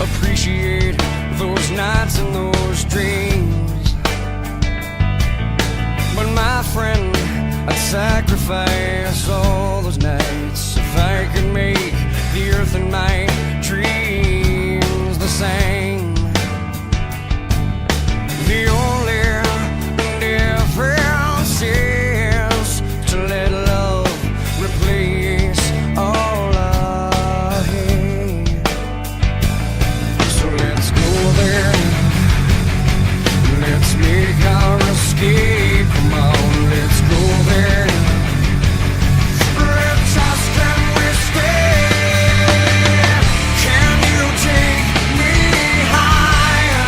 appreciate those nights and those dreams. But my friend, I'd sacrifice all those nights if I could make the earth and my dreams the same. The only difference is to let love replace all I hate. So let's go there, let's make our escape. Come on, let's go there. Let's just can we stay? Can you take me higher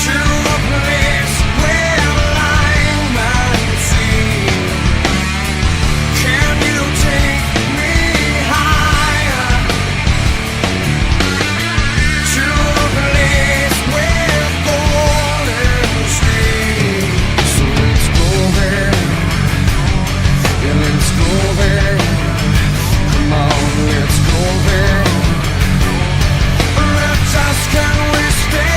to a place where line might see? Can you take me higher to a place with golden streams? So let's go there, yeah, let's go there. Come on, let's go there. Let's ask, can we stay?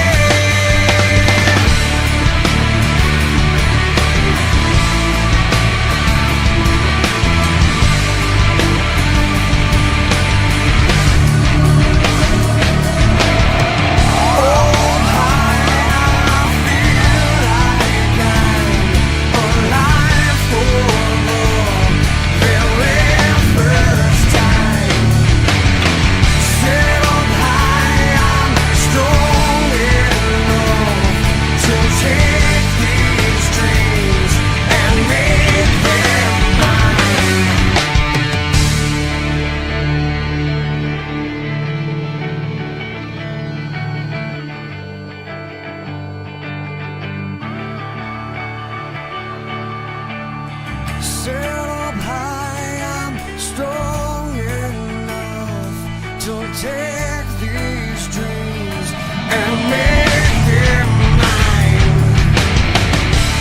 Set up high, I'm strong enough to take these dreams and make them mine.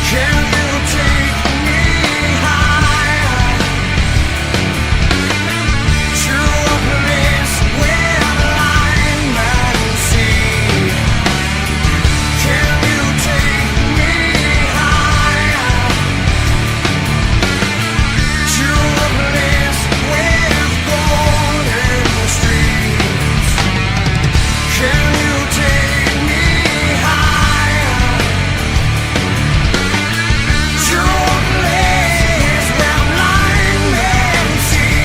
Can you take me higher to a place where line might see? Can you take me higher to a place with golden streams? Can you take me higher to a place where blind men see?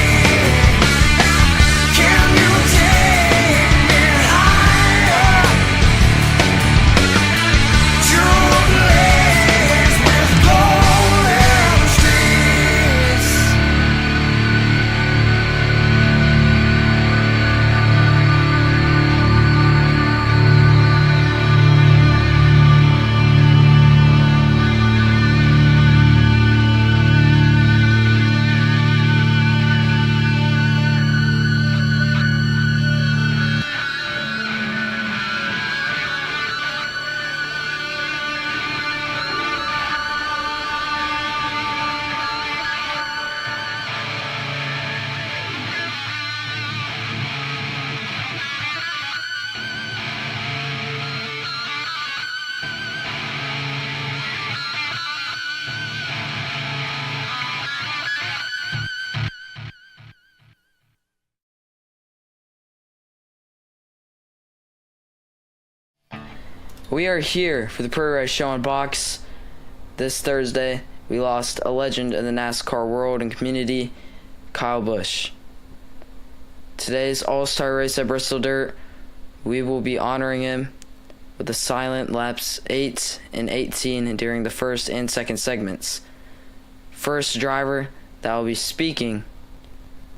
Can you take me higher to a place with golden streets? We are here for the Pre-Race Show on Box. This Thursday, we lost a legend in the NASCAR world and community, Kyle Busch. Today's All-Star race at Bristol Dirt, we will be honoring him with a silent laps 8 and 18 during the first and second segments. First driver that will be speaking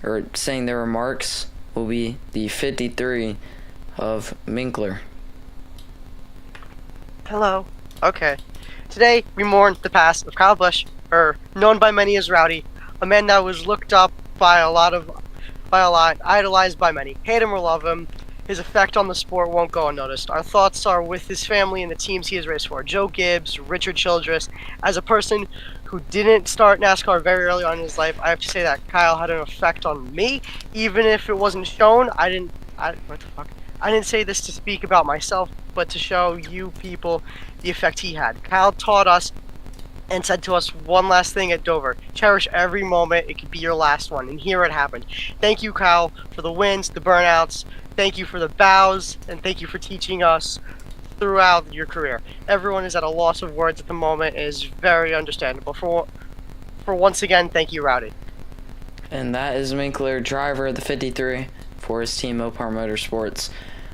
or saying their remarks will be the 53 of Minkler. Hello. Okay. Today, we mourn the pass of Kyle Busch, or known by many as Rowdy, a man that was looked up by a lot, idolized by many. Hate him or love him. his effect on the sport won't go unnoticed. Our thoughts are with his family and the teams he has raced for. Joe Gibbs, Richard Childress. As a person who didn't start NASCAR very early on in his life, I have to say that Kyle had an effect on me, even if it wasn't shown. I didn't say this to speak about myself, but to show you people the effect he had. Kyle taught us and said to us one last thing at Dover: cherish every moment, it could be your last one. And here it happened. Thank you, Kyle, for the wins, the burnouts. Thank you for the bows, and thank you for teaching us throughout your career. Everyone is at a loss of words at the moment. It is very understandable. For once again, thank you, Rowdy. And that is Winkler, driver of the 53 for his team Mopar Motorsports.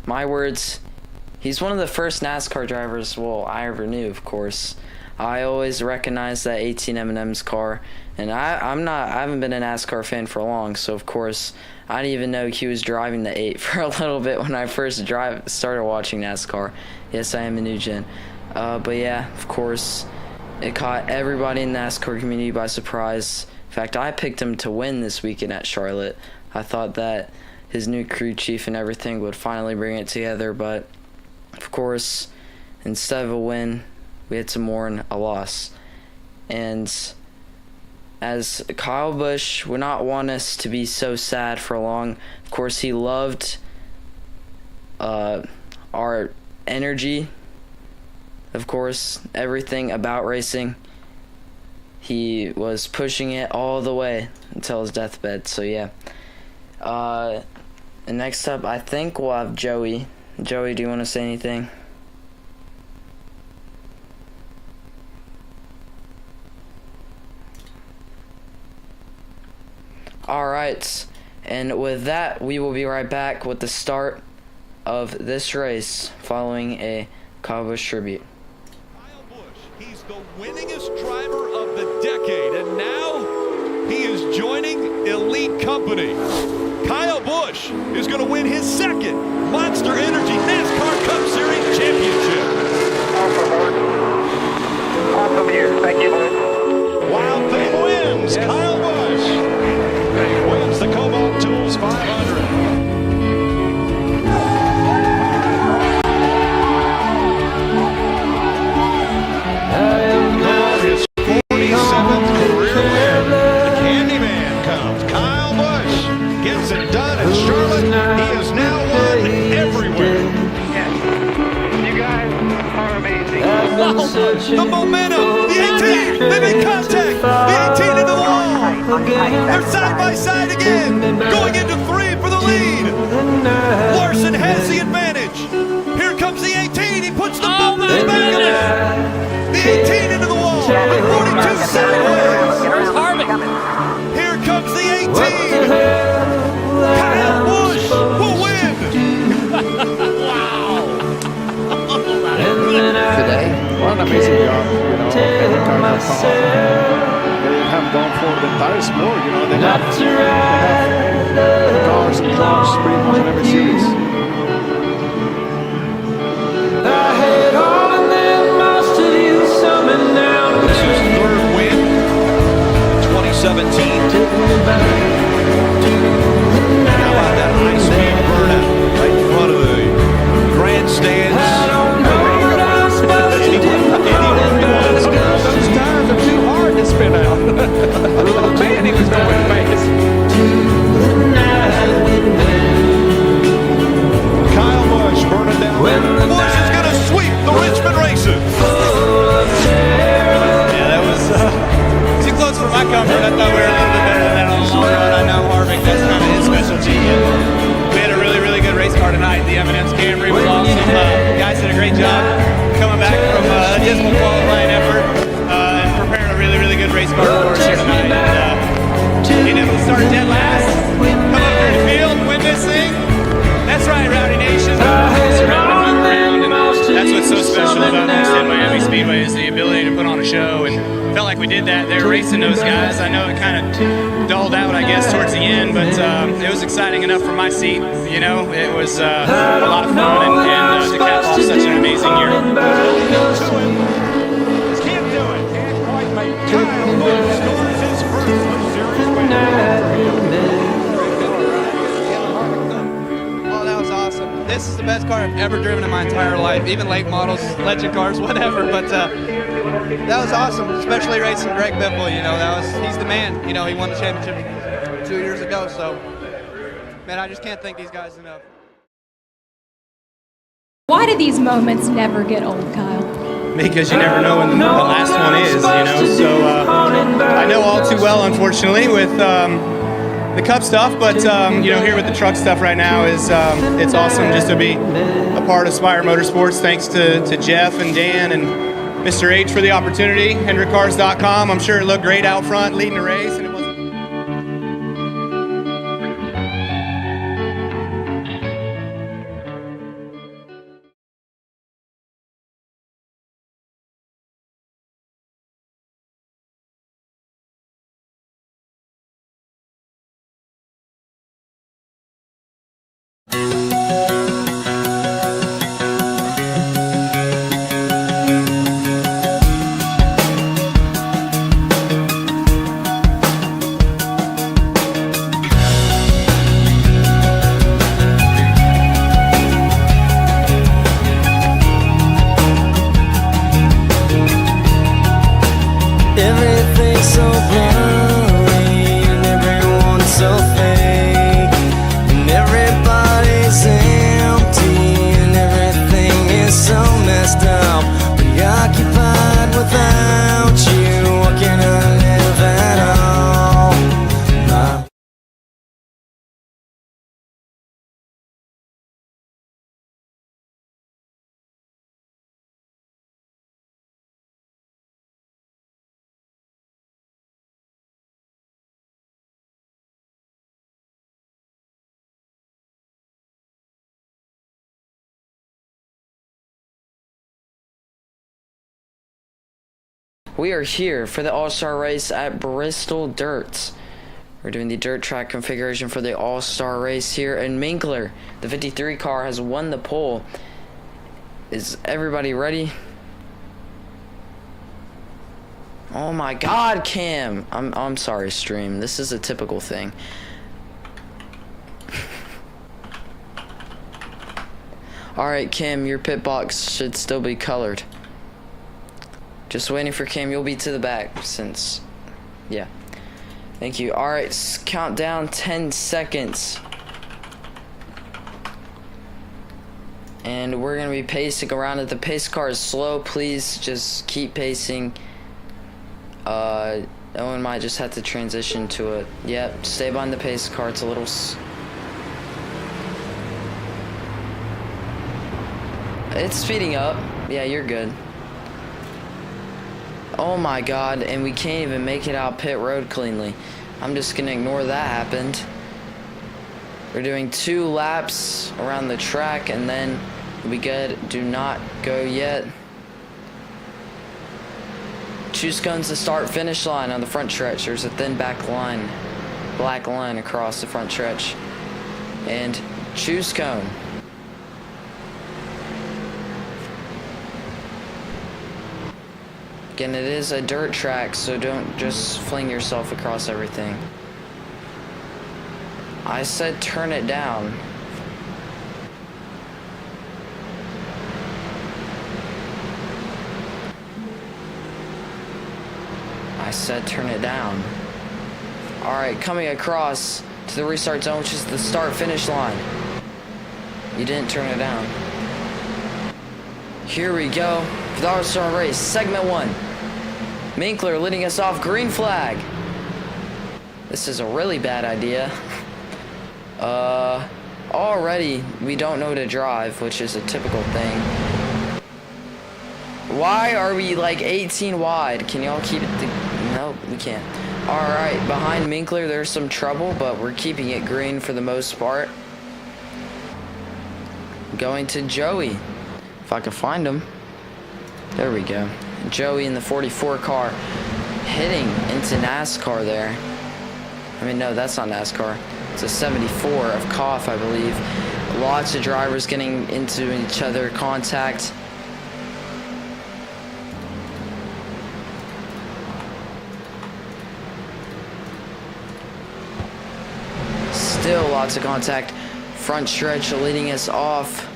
My words, he's one of the first NASCAR drivers, well, I ever knew, of course. I always recognized that 18 M&M's car, and I haven't been a NASCAR fan for long, so of course I didn't even know he was driving the 8 for a little bit when I first started watching NASCAR. Yes, I am a new gen. But yeah, of course, it caught everybody in the NASCAR community by surprise. In fact, I picked him to win this weekend at Charlotte. I thought that his new crew chief and everything would finally bring it together, but of course, instead of a win, we had to mourn a loss. And as Kyle Busch would not want us to be so sad for long, of course he loved our energy, of course, everything about racing. He was pushing it all the way until his deathbed, so yeah. And next up, I think we'll have Joey. Joey, do you want to say anything? Alright, and with that, we will be right back with the start of this race following a Kyle Busch tribute. Kyle Busch, he's the winningest driver of the decade, and now he is joining elite company. Kyle Busch is going to win his second Monster Energy NASCAR Cup Series championship. Awesome here. Thank you. Wild Thing wins. Kyle Busch wins the Cobalt Tools 500. For his 47th career win, the Candyman comes. Kyle Busch gets it done at Charlotte. He has now won everywhere. You guys are amazing. The momentum, the 18, they make contact, the 18 into the wall. They're side by side again, going into 3 for the lead. Larson has the advantage. Here comes the 18, he puts the bump in the back of it. The 18 into the wall, the 42 sideways. Where's Harvick? Here comes the 18. Kyle Busch will win. Today, what an amazing job, every car has come off. They have gone for the entire sport, they have cars and cars pretty much in every series. I had all and then most of you summon down. This is third win, 2017. How about that high-speed burnout right in front of the grandstands? I don't know what I'm supposed to do. Those tires are too hard to spin out. Man, he was going fast. Kyle Busch burning down. Busch is going to sweep the Richmond races. Yeah, that was too close for my comfort. I thought we were a little bit better than that on the long run. I know Harvick, that's kind of his specialty. And we had a really, really good race car tonight. The M&M's Camry was awesome. Guys did a great job coming back from a dismal qualifying effort and preparing a really, really good race car for us here tonight. Being able to start dead last, come up here to the field, win this thing. That's right, Rowdy Nation. That's what's so special about Homestead Miami Speedway is the ability to put on a show, and felt like we did that. They were racing those guys. I know it kind of dulled out, I guess, towards the end, but it was exciting enough for my seat. It was a lot of fun, and to cap off such an amazing year. Can't do it. Can't quite make Kyle Busch scores his first series win. Oh, that was awesome. this is the best car I've ever driven in my entire life, even late models, legend cars, whatever. But that was awesome, especially racing Greg Biffle. You know, he's the man. You know, he won the championship 2 years ago. So, man, I just can't thank these guys enough. Why do these moments never get old, Kyle? Because you never know when the last one is, you know. So I know all too well, unfortunately, with the Cup stuff, but you know, here with the truck stuff right now is it's awesome just to be a part of Spire Motorsports. Thanks to Jeff and Dan and Mr. H for the opportunity. HendrickCars.com. I'm sure it looked great out front leading the race, and it wasn't. Everything's so blurry and everyone's so fake, and everybody's empty and everything is so messed up, preoccupied without you. What can I live at all? We are here for the All-Star race at Bristol Dirt. We're doing the dirt track configuration for the All-Star race here, and Minkler, the 53 car, has won the pole. Is everybody ready? Oh my God, Cam! I'm sorry, stream. This is a typical thing. All right, Cam, your pit box should still be colored. Just waiting for Cam. You'll be to the back since, yeah. Thank you. All right, count down 10 seconds. And we're gonna be pacing around it. The pace car is slow. Please just keep pacing. Owen might just have to transition to it. Yep, stay behind the pace car. It's a little it's speeding up. Yeah, you're good. Oh my God, and we can't even make it out pit road cleanly. I'm just gonna ignore that happened. We're doing 2 laps around the track and then we'll be good. Do not go yet. Choose cones the start finish line on the front stretch. There's a thin black line across the front stretch. And choose cone. Again, it is a dirt track, so don't just fling yourself across everything. I said turn it down. I said turn it down. Alright, coming across to the restart zone, which is the start finish line. You didn't turn it down. Here we go for the All-Star race, segment 1. Minkler leading us off, green flag. This is a really bad idea. Already we don't know to drive, which is a typical thing. Why are we like 18 wide? Can y'all keep it? No, we can't. Alright, behind Minkler there's some trouble, but we're keeping it green for the most part. Going to Joey. If I can find him. There we go. Joey in the 44 car hitting into NASCAR there. I mean, no, that's not NASCAR. It's a 74 of Koff, I believe. Lots of drivers getting into each other, contact. Still lots of contact front stretch leading us off.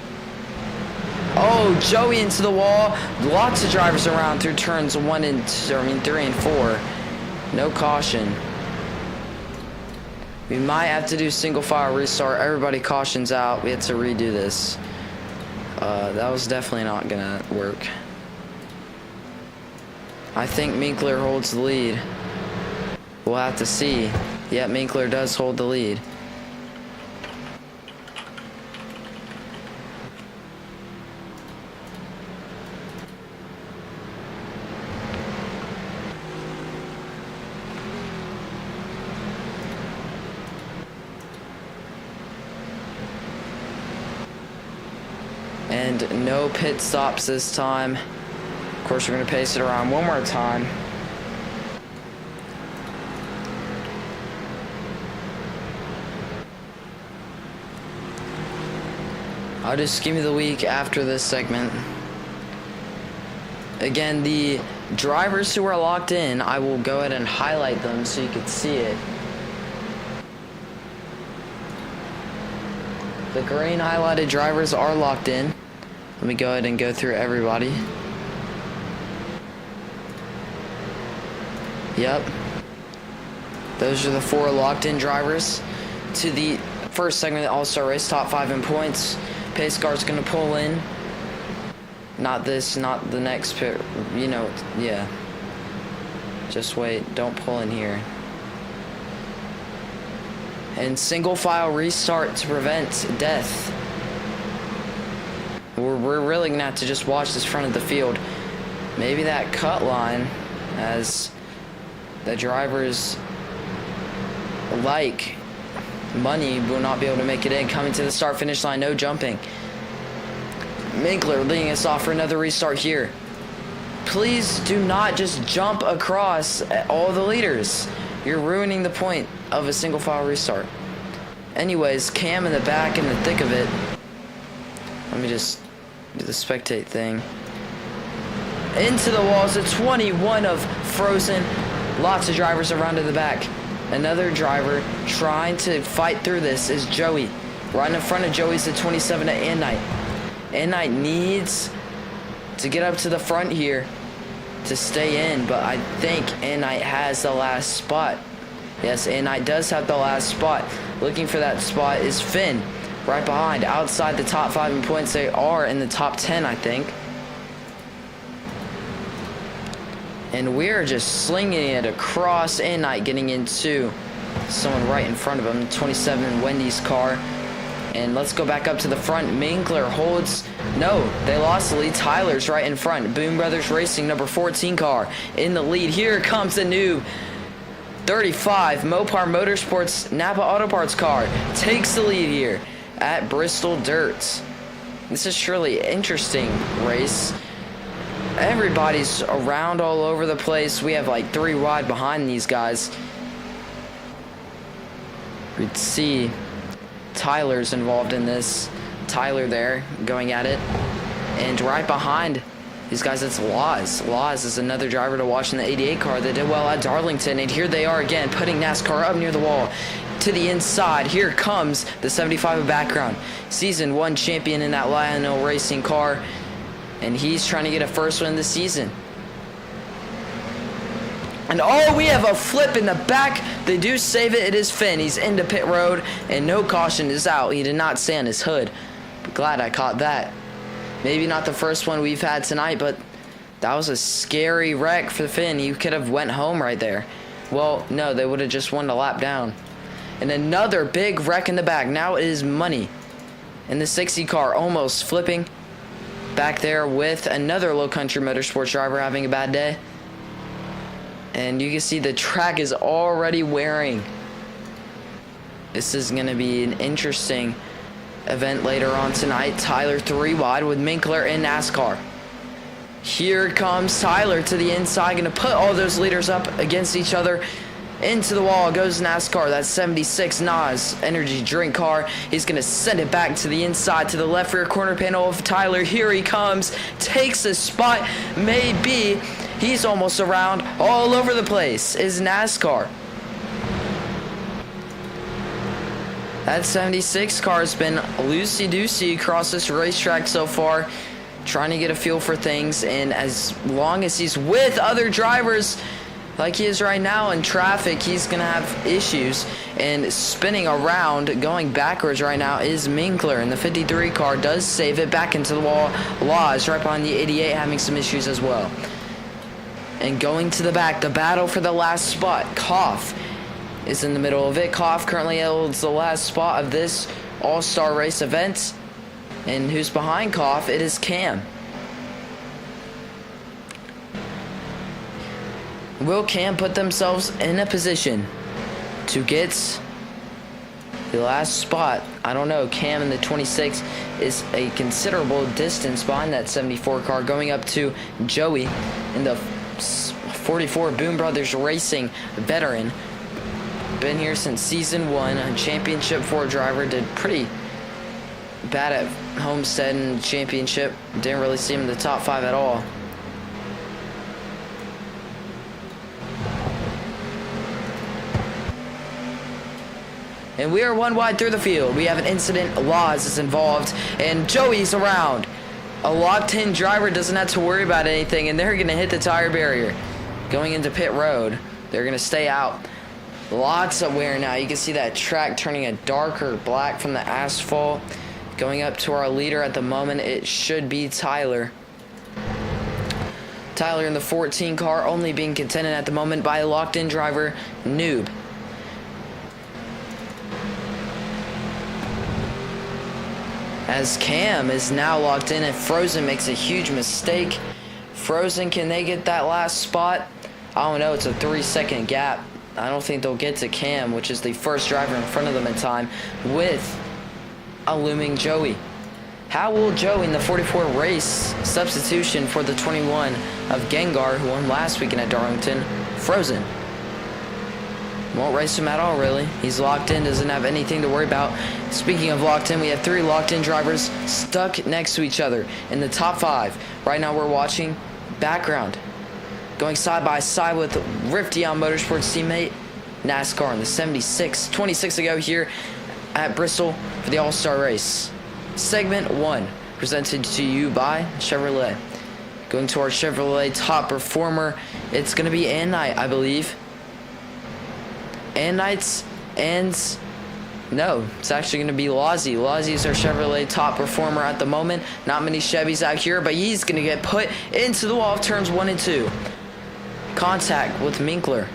Oh, Joey into the wall. Lots of drivers around through turns 3 and 4. No caution. We might have to do single file restart. Everybody cautions out. We have to redo this. That was definitely not gonna work. I think Minkler holds the lead. We'll have to see. Yeah, Minkler does hold the lead. And no pit stops this time. Of course, we're going to pace it around one more time. I'll do Scheme of the Week after this segment. Again, the drivers who are locked in, I will go ahead and highlight them so you can see it. The green highlighted drivers are locked in. Let me go ahead and go through everybody. Yep. Those are the 4 locked in drivers to the first segment of the All-Star race, top 5 in points. Pace car's gonna pull in. Not this, not the next pit, you know, yeah. Just wait, don't pull in here. And single file restart to prevent death. We're really gonna have to just watch this front of the field. Maybe that cut line, as the drivers like money, will not be able to make it in. Coming to the start finish line, no jumping. Minkler leading us off for another restart here. Please do not just jump across all the leaders. You're ruining the point of a single file restart. Anyways, Cam in the back in the thick of it. Let me just do the spectate thing. Into the walls, a 21 of Frozen. Lots of drivers around to the back. Another driver trying to fight through this is Joey. Right in front of Joey's the 27 at Annight. Annight needs to get up to the front here to stay in, but I think Annight has the last spot. Yes, Annight does have the last spot. Looking for that spot is Finn. Right behind, outside the top 5 in points. They are in the top 10, I think. And we're just slinging it across Annight, getting into someone right in front of him. 27, Wendy's car. And let's go back up to the front. Minkler holds. No, they lost the lead. Tyler's right in front. Boom Brothers Racing, number 14 car in the lead. Here comes the new 35 Mopar Motorsports Napa Auto Parts car. Takes the lead here at Bristol Dirt. This is surely an interesting race. Everybody's around all over the place. We have like 3 wide behind these guys. We'd see Tyler's involved in this. Tyler there going at it. And right behind these guys, it's Laws. Laws is another driver to watch in the 88 car that did well at Darlington. And here they are again, putting NASCAR up near the wall. To the inside, here comes the 75 of background. Season 1 champion in that Lionel Racing car. And he's trying to get a first win this season. And oh, we have a flip in the back. They do save it. It is Finn. He's into pit road. And no caution is out. He did not stay on his hood. But glad I caught that. Maybe not the first one we've had tonight, but that was a scary wreck for Finn. He could have went home right there. Well, no, they would have just won a lap down. And another big wreck in the back. Now it is Money. And the 60 car almost flipping. Back there with another Low Country Motorsports driver having a bad day. And you can see the track is already wearing. This is going to be an interesting event later on tonight. Tyler 3 wide with Minkler in NASCAR. Here comes Tyler to the inside. Going to put all those leaders up against each other. Into the wall goes NASCAR. That's 76 Nas energy drink car. He's going to send it back to the inside to the left rear corner panel of Tyler. Here he comes. Takes the spot. Maybe. He's almost around. All over the place is NASCAR. That 76 car has been loosey-goosey across this racetrack so far, trying to get a feel for things, and as long as he's with other drivers like he is right now in traffic, he's gonna have issues. And spinning around, going backwards right now is Minkler, and the 53 car does save it back into the wall. Laws right behind the 88 having some issues as well. And going to the back, the battle for the last spot. Koff is in the middle of it. Koff currently holds the last spot of this all-star race event. And who's behind Koff? It is Cam. Will Cam put themselves in a position to get the last spot? I don't know. Cam in the 26 is a considerable distance behind that 74 car, going up to Joey in the 44. Boom Brothers Racing veteran. Been here since season 1. A championship 4 driver. Did pretty bad at Homestead and championship. Didn't really see him in the top 5 at all. And we are one wide through the field. We have an incident. Laws is involved, and Joey's around. A locked-in driver doesn't have to worry about anything, and they're going to hit the tire barrier. Going into pit road, they're going to stay out. Lots of wear now. You can see that track turning a darker black from the asphalt. Going up to our leader at the moment, it should be Tyler. Tyler in the 14 car, only being contended at the moment by a locked-in driver, Noob. As Cam is now locked in, and Frozen makes a huge mistake. Frozen, can they get that last spot? I don't know. It's a 3-second gap. I don't think they'll get to Cam, which is the first driver in front of them in time, with a looming Joey. How will Joey in the 44 race substitution for the 21 of Gengar, who won last weekend at Darlington? Frozen. Won't race him at all, really. He's locked in, doesn't have anything to worry about. Speaking of locked in, we have 3 locked-in drivers stuck next to each other in the top 5. Right now we're watching background. Going side by side with Rifty-On Motorsports teammate NASCAR in the 76. 26 ago here at Bristol for the All-Star Race. Segment 1, presented to you by Chevrolet. Going to our Chevrolet top performer, it's going to be Annight, I believe. Annights and no, it's actually going to be Lozzie. Lozzie is our Chevrolet top performer at the moment. Not many Chevys out here, but he's going to get put into the wall of turns 1 and 2. Contact with Minkler.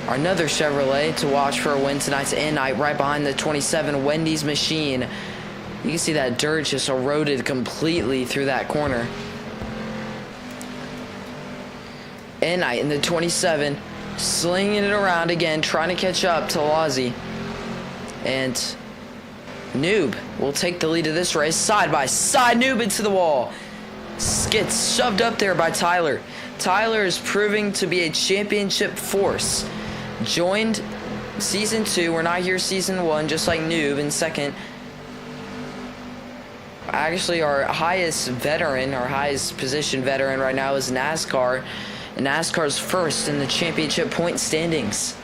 Another Chevrolet to watch for a win tonight's Annight right behind the 27 Wendy's machine. You can see that dirt just eroded completely through that corner. Annight in the 27. Slinging it around again, trying to catch up to Lozzie. And Noob will take the lead of this race. Side by side, Noob into the wall. Gets shoved up there by Tyler. Tyler is proving to be a championship force. Joined season 2. We're not here season 1, just like Noob in second. Actually, our highest veteran, our highest position veteran right now is NASCAR. And NASCAR's first in the championship point standings.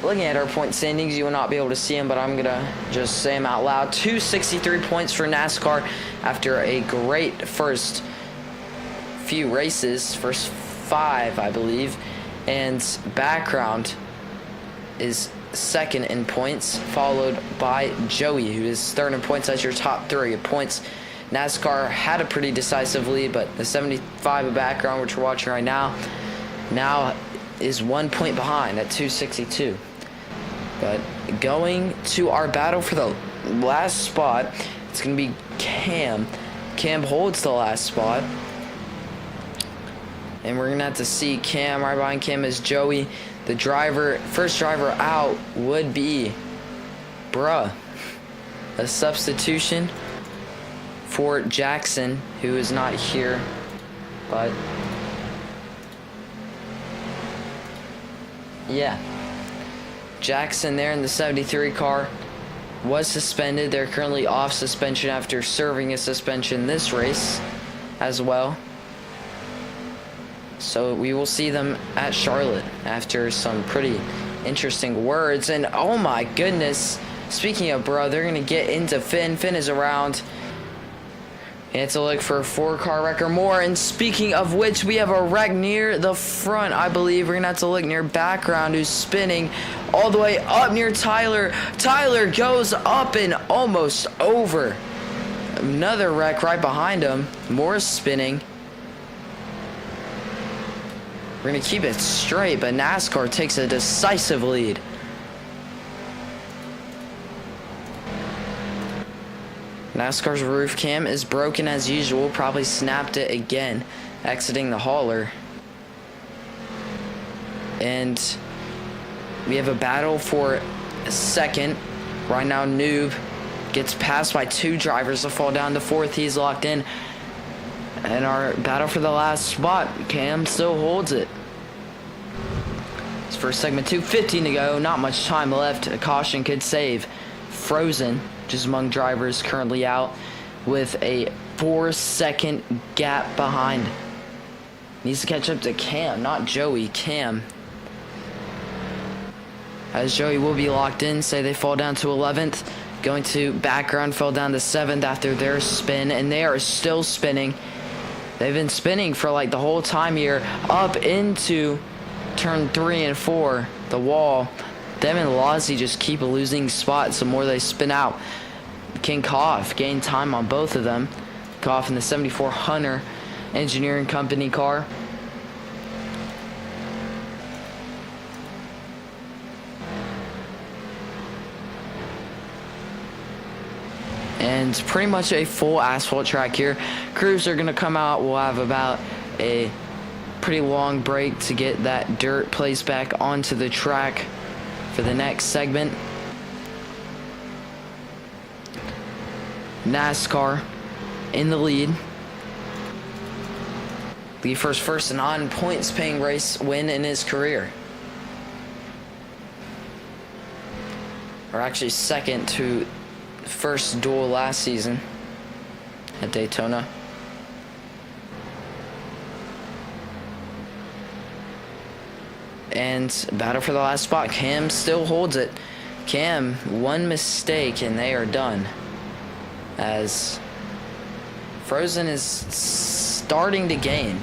Looking at our point standings, you will not be able to see them, but I'm going to just say them out loud. 263 points for NASCAR after a great first few races. First 5, I believe. And background is second in points, followed by Joey, who is third in points. That's your top 3 of points. NASCAR had a pretty decisive lead, but the 75 of background, which we're watching right now is 1 point behind at 262. But going to our battle for the last spot, it's going to be Cam. Cam holds the last spot. And we're going to have to see Cam. Right behind Cam is Joey. The driver, first driver out would be Bruh. A substitution for Jackson, who is not here. But yeah, Jackson there in the 73 car was suspended. They're currently off suspension after serving a suspension this race as well. So we will see them at Charlotte after some pretty interesting words. And oh my goodness, speaking of bro, they're going to get into Finn. Finn is around. And it's a look for a 4-car wreck or more. And speaking of which, we have a wreck near the front, I believe. We're going to have to look near background, who's spinning all the way up near Tyler. Tyler goes up and almost over. Another wreck right behind him. More spinning. We're going to keep it straight, but NASCAR takes a decisive lead. NASCAR's roof cam is broken as usual. Probably snapped it again, exiting the hauler. And we have a battle for a second. Right now, Noob gets passed by 2 drivers to fall down to 4th. He's locked in. And our battle for the last spot, Cam still holds it. It's for segment 2, 15 to go. Not much time left. A caution could save. Frozen, just among drivers currently out, with a 4-second gap behind. Needs to catch up to Cam, not Joey. Cam. As Joey will be locked in. Say they fall down to 11th. Going to background, fell down to 7th after their spin, and they are still spinning. They've been spinning for like the whole time here, up into turn 3 and 4, the wall. Them and Lozzie just keep losing spots the more they spin out. King Koff gained time on both of them. Koff in the 74 Hunter Engineering Company car. And pretty much a full asphalt track here. Crews are going to come out. We'll have about a pretty long break to get that dirt placed back onto the track for the next segment. NASCAR in the lead. The first non-points paying race win in his career. Or actually second to first duel last season at Daytona. And battle for the last spot. Cam still holds it. Cam, one mistake and they are done. As Frozen is starting to gain.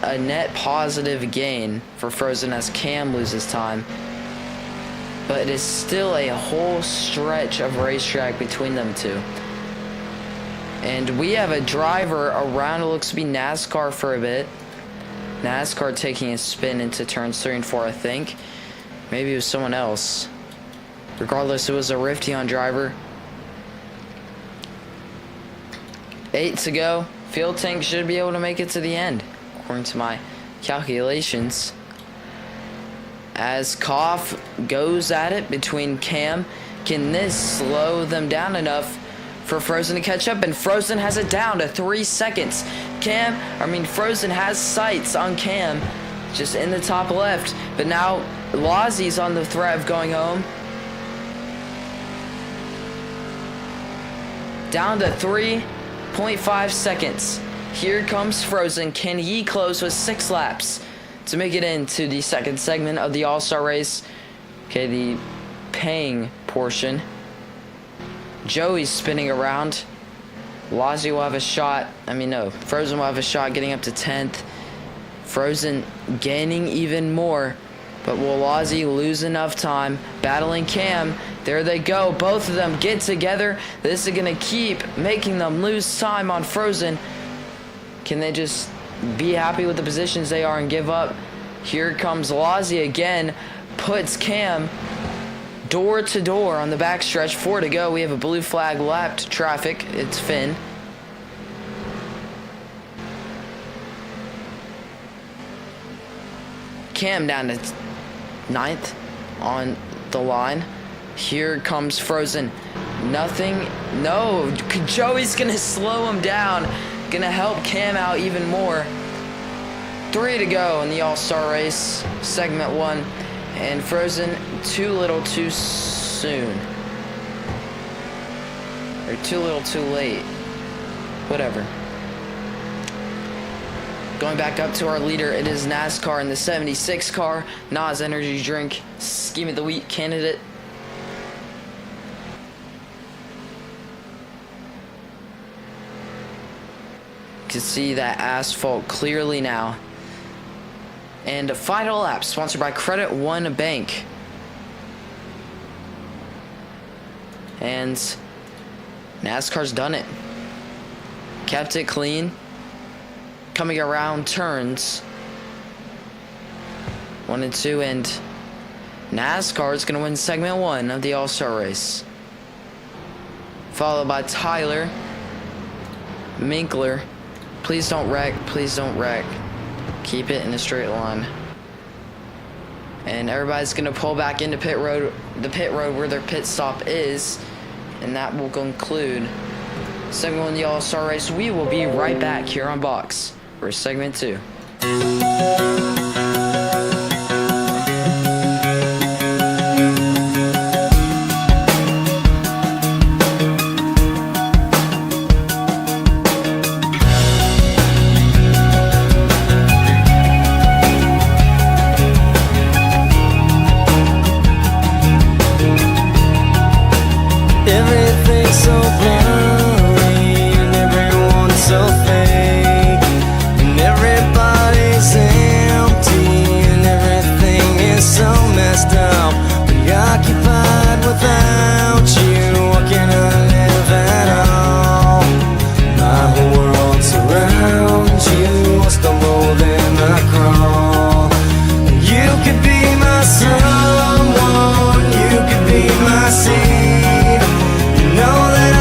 A net positive gain for Frozen as Cam loses time. But it is still a whole stretch of racetrack between them two. And we have a driver around, it looks to be NASCAR for a bit. NASCAR taking a spin into turns 3 and 4, I think. Maybe it was someone else. Regardless, it was a Rifteon driver. 8 to go. Fuel tank should be able to make it to the end, according to my calculations. As Koff goes at it between Cam. Can this slow them down enough for Frozen to catch up? And Frozen has it down to 3 seconds. Frozen has sights on Cam, just in the top left. But now Lozzie's on the threat of going home. Down to 3.5 seconds. Here comes Frozen. Can he close with 6 laps to make it into the second segment of the All-Star race? Okay, the paying portion. Joey's spinning around. Lozzie will have a shot. Frozen will have a shot getting up to 10th. Frozen gaining even more. But will Lozzie lose enough time? Battling Cam. There they go. Both of them get together. This is going to keep making them lose time on Frozen. Can they just be happy with the positions they are and give up? Here comes Lozzie again. Puts Cam door to door on the backstretch. 4 to go. We have a blue flag lapped traffic. It's Finn. Cam down to 9th on the line. Here comes Frozen. Nothing. No. Joey's going to slow him down. Going to help Cam out even more. 3 to go in the All-Star race. Segment 1. And Frozen too little too soon. Or too little too late. Whatever. Going back up to our leader, it is NASCAR in the 76 car. Nas Energy Drink, Scheme of the Week candidate. You can see that asphalt clearly now. And a final lap, sponsored by Credit One Bank. And NASCAR's done it. Kept it clean. Coming around turns 1 and 2, and NASCAR is going to win segment 1 of the All-Star race. Followed by Tyler, Minkler. Please don't wreck, please don't wreck. Keep it in a straight line. And everybody's going to pull back into pit road, the pit road where their pit stop is, and that will conclude segment 1 of the All-Star race. We will be right back here on Box for segment 2. Everything's so blurry and everyone's so fake, and everybody's empty and everything is so messed up, preoccupied without you. What can I live at all? My whole world surrounds you. I stumble then I crawl. You could be my someone, you could be my seed. Know that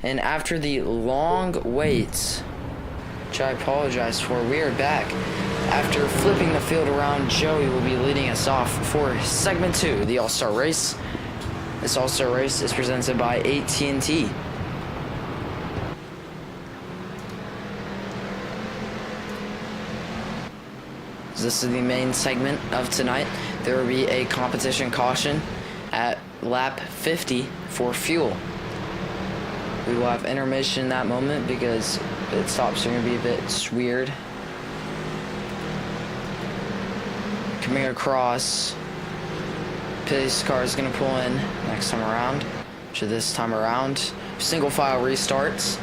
And after the long wait, which I apologize for, we are back. After flipping the field around, Joey will be leading us off for segment 2, the All-Star Race. This All-Star Race is presented by AT&T. This is the main segment of tonight. There will be a competition caution at lap 50 for fuel. We will have intermission in that moment because pit stops are going to be a bit weird. Coming across, pace car is going to pull in next time around. So this time around, single file restarts.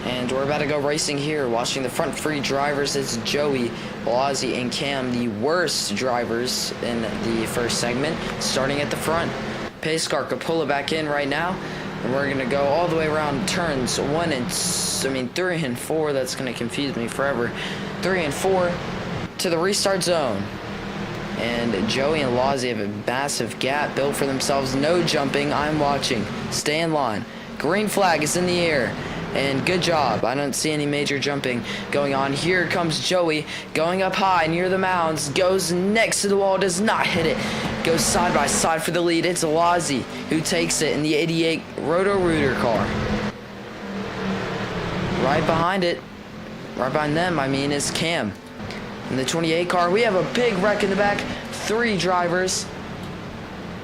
And we're about to go racing here. Watching the front three drivers, it's Joey, Ozzy, and Cam, the worst drivers in the first segment. Starting at the front, pace car could pull it back in right now. And we're going to go all the way around turns 3 and 4. That's going to confuse me forever. 3 and 4 to the restart zone. And Joey and Lozzie have a massive gap built for themselves. No jumping. I'm watching. Stay in line. Green flag is in the air. And good job. I don't see any major jumping going on. Here comes Joey going up high near the mounds. Goes next to the wall. Does not hit it. Goes side by side for the lead. It's Lozzie who takes it in the 88 Roto-Rooter car. Right behind it. Right behind them, is Cam. In the 28 car, we have a big wreck in the back. 3 drivers.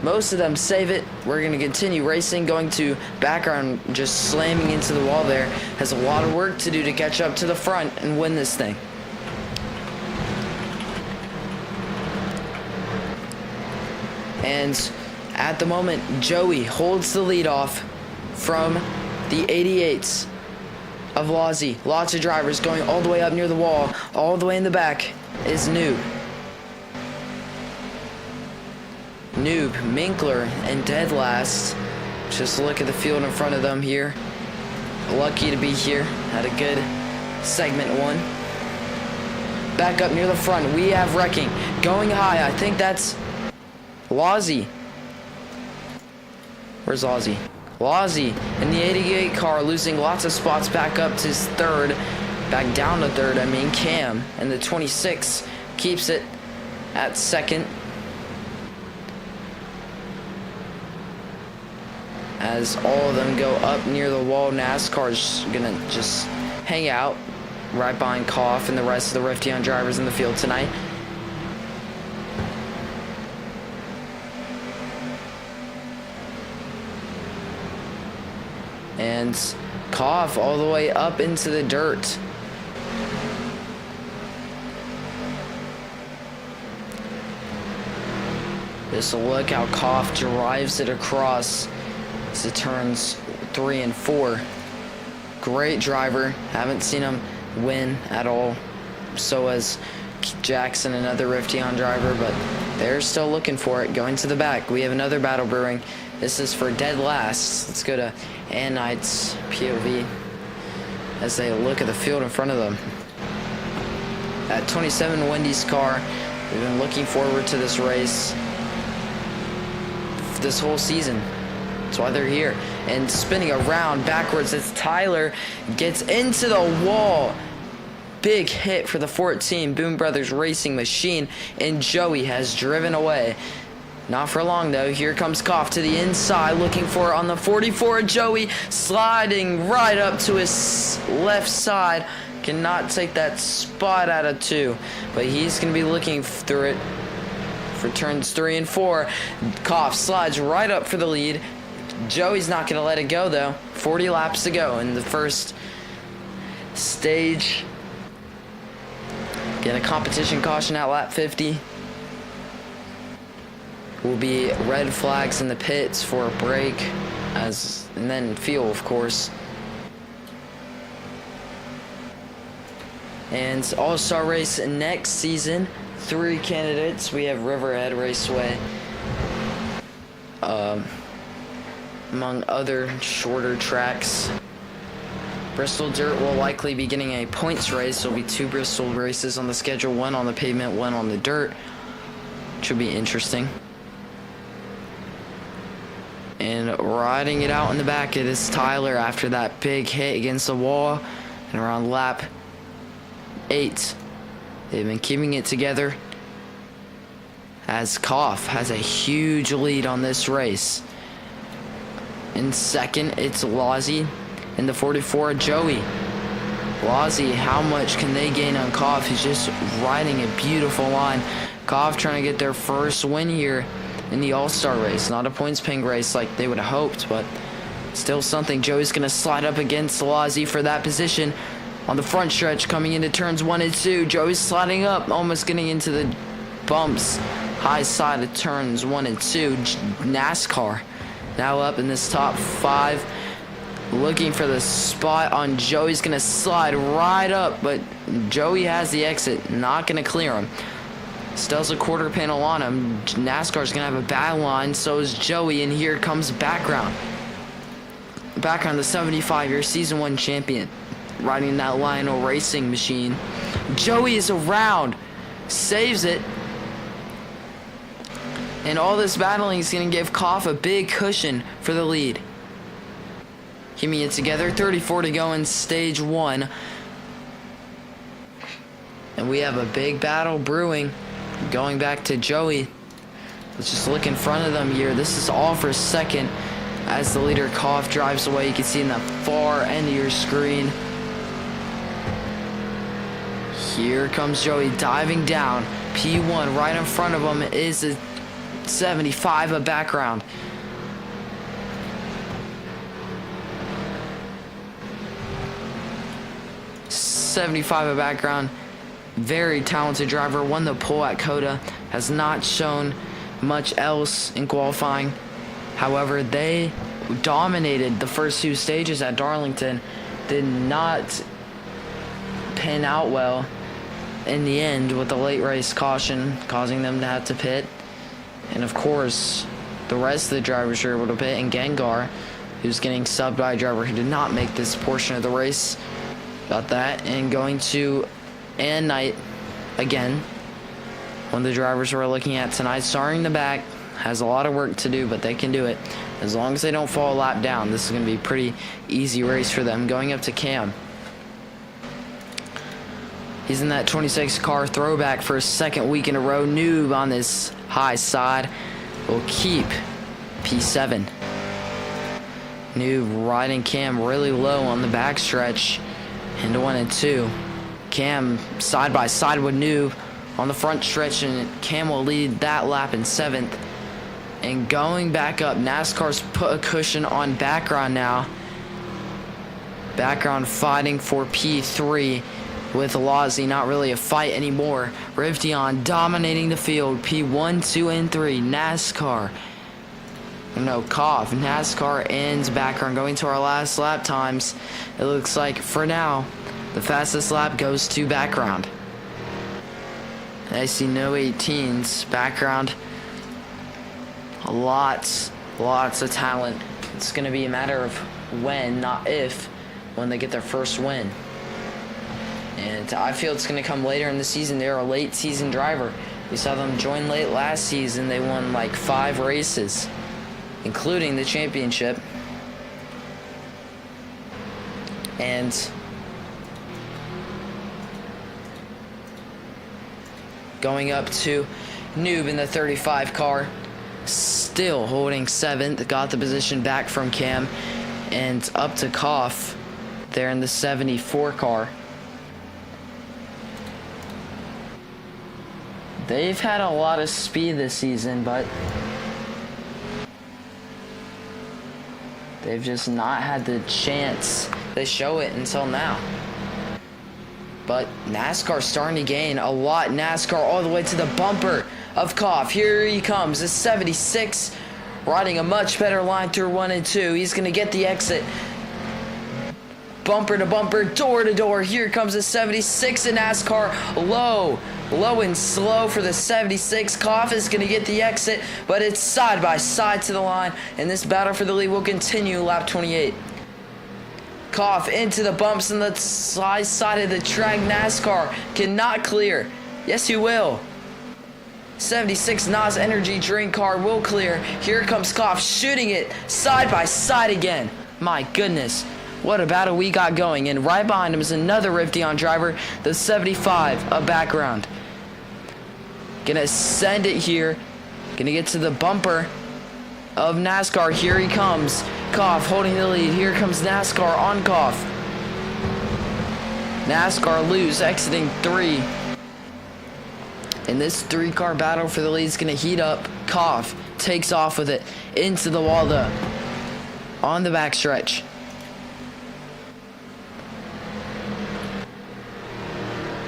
Most of them save it. We're going to continue racing. Going to background, just slamming into the wall there. Has a lot of work to do to catch up to the front and win this thing. And at the moment, Joey holds the lead off from the 88s of Lozzie. Lots of drivers going all the way up near the wall. All the way in the back is Noob. Noob, Minkler, and dead last. Just look at the field in front of them here. Lucky to be here. Had a good segment 1. Back up near the front, we have wrecking. Going high, I think that's Lozzie. Where's Lozzie? Lozzie in the 88 car, losing lots of spots back up to his 3rd. Back down to 3rd, Cam. And the 26 keeps it at 2nd. As all of them go up near the wall, NASCAR's gonna just hang out right behind Koff and the rest of the Rifteon drivers in the field tonight. And Koff all the way up into the dirt. Just look how Koff drives it across as it turns 3 and 4. Great driver. Haven't seen him win at all. So has Jackson, another Rifteon driver, but they're still looking for it. Going to the back, we have another battle brewing. This is for dead last. Let's go to Ann Knight's POV as they look at the field in front of them. At 27, Wendy's car. We've been looking forward to this race this whole season. That's why they're here. And spinning around backwards as Tyler gets into the wall. Big hit for the 14 Boom Brothers Racing Machine, and Joey has driven away. Not for long though. Here comes Koff to the inside, looking for on the 44. Joey sliding right up to his left side. Cannot take that spot out of 2, but he's going to be looking through it for turns 3 and 4. Koff slides right up for the lead. Joey's not going to let it go though. 40 laps to go in the first stage. Get a competition caution at lap 50. Will be red flags in the pits for a break, and then fuel, of course. And All-Star Race next season. 3 candidates. We have Riverhead Raceway, among other shorter tracks. Bristol Dirt will likely be getting a points race. There'll be 2 Bristol races on the schedule, 1 on the pavement, 1 on the dirt. Should be interesting. And riding it out in the back, it is Tyler after that big hit against the wall. And around lap 8, they've been keeping it together as Koff has a huge lead on this race. In second, it's Lozzie. In the 44, Joey. Lozzie, how much can they gain on Koff? He's just riding a beautiful line. Koff trying to get their first win here in the All-Star race. Not a points ping race like they would have hoped, but still something. Joey's going to slide up against Lozzie for that position on the front stretch coming into turns 1 and 2. Joey's sliding up, almost getting into the bumps. High side of turns 1 and 2. NASCAR now up in this top 5. Looking for the spot on Joey's going to slide right up, but Joey has the exit. Not going to clear him. Still has a quarter panel on him. NASCAR's going to have a bad line. So is Joey, and here comes Background. Background, the 75-year Season 1 champion. Riding that Lionel racing machine. Joey is around. Saves it. And all this battling is going to give Koff a big cushion for the lead. Keeping it together, 34 to go in stage 1. And we have a big battle brewing. Going back to Joey. Let's just look in front of them here. This is all for second as the leader Koff drives away. You can see in the far end of your screen. Here comes Joey diving down. P1 right in front of him is a 75 of Background. .75 of Background. Very talented driver. Won the pole at Coda. Has not shown much else in qualifying. However, they dominated the first 2 stages at Darlington. Did not pan out well in the end with the late race caution causing them to have to pit. And of course, the rest of the drivers were able to pit. And Gengar, who's getting subbed by a driver who did not make this portion of the race, got that. And going to and Knight again, one of the drivers we're looking at tonight, starting in the back, has a lot of work to do, but they can do it as long as they don't fall a lap down. This is going to be a pretty easy race for them. Going up to Cam, he's in that 26 car throwback for a second week in a row. Noob on this high side will keep P7. Noob riding Cam really low on the backstretch into 1 and 2. Cam side by side with Noob on the front stretch, and Cam will lead that lap in 7th. And going back up, NASCAR's put a cushion on Background now. Background fighting for P3 with Lozzie. Not really a fight anymore. Rivdion dominating the field. P1, 2, and 3. NASCAR. No, Koff. NASCAR ends Background. Going to our last lap times. It looks like, for now, the fastest lap goes to Background. I see no 18s. Background, lots of talent. It's going to be a matter of when, not if, when they get their first win. And I feel it's going to come later in the season. They're a late season driver. We saw them join late last season. They won like 5 races, including the championship. And going up to Noob in the 35 car, still holding 7th, got the position back from Cam, and up to Koff there in the 74 car. They've had a lot of speed this season, but they've just not had the chance to show it until now. But NASCAR starting to gain a lot. NASCAR all the way to the bumper of Koff. Here he comes, the 76, riding a much better line through 1 and 2. He's going to get the exit. Bumper to bumper, door to door. Here comes the 76 in NASCAR. Low and slow for the 76. Koff is going to get the exit, but it's side by side to the line. And this battle for the lead will continue lap 28. Koff into the bumps on the side of the track. NASCAR cannot clear. Yes, he will. 76 NOS energy drink car will clear. Here comes Koff shooting it side by side again. My goodness, what a battle we got going. And right behind him is another Rifteon driver, the 75, a background. Gonna send it here. Gonna get to the bumper of NASCAR. Here he comes. Koff holding the lead. Here comes NASCAR on Koff. NASCAR lose, exiting 3. And this 3-car battle for the lead is going to heat up. Koff takes off with it into the wall though. On the backstretch.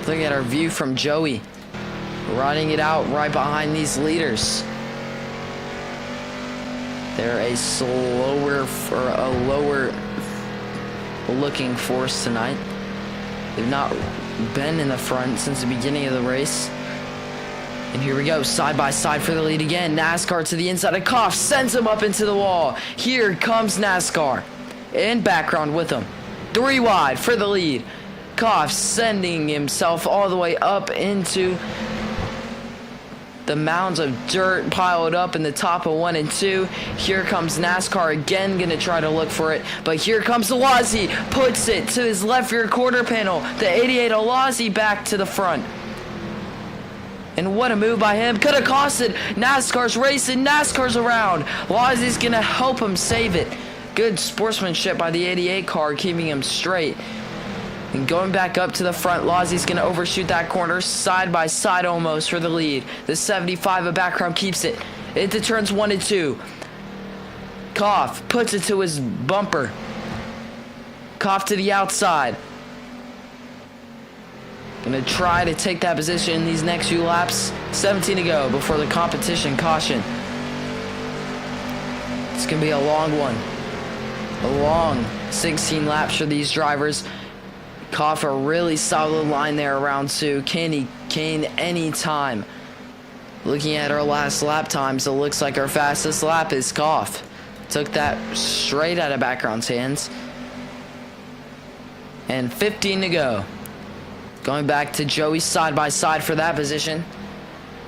Look at our view from Joey. Riding it out right behind these leaders. They're a slower or a lower looking force tonight. They've not been in the front since the beginning of the race. And here we go, side by side for the lead again. NASCAR to the inside of Koff, sends him up into the wall. Here comes NASCAR in background with him. 3 wide for the lead. Koff sending himself all the way up into the mounds of dirt piled up in the top of 1 and 2. Here comes NASCAR again, gonna try to look for it. But here comes Alazzi, puts it to his left rear quarter panel. The 88 Alazzi back to the front. And what a move by him. Could have costed NASCAR's race, and NASCAR's around. Alazzi's gonna help him save it. Good sportsmanship by the 88 car, keeping him straight. And going back up to the front, Alazzi's going to overshoot that corner, side by side almost for the lead. The 75 of background keeps it into turns 1 and 2. Koff puts it to his bumper. Koff to the outside. Going to try to take that position in these next few laps. 17 to go before the competition caution. It's going to be a long one. A long 16 laps for these drivers. Koff, a really solid line there around 2. Can he gain any time? Looking at our last lap times, it looks like our fastest lap is Koff. Took that straight out of background's hands. And 15 to go. Going back to Joey side by side for that position.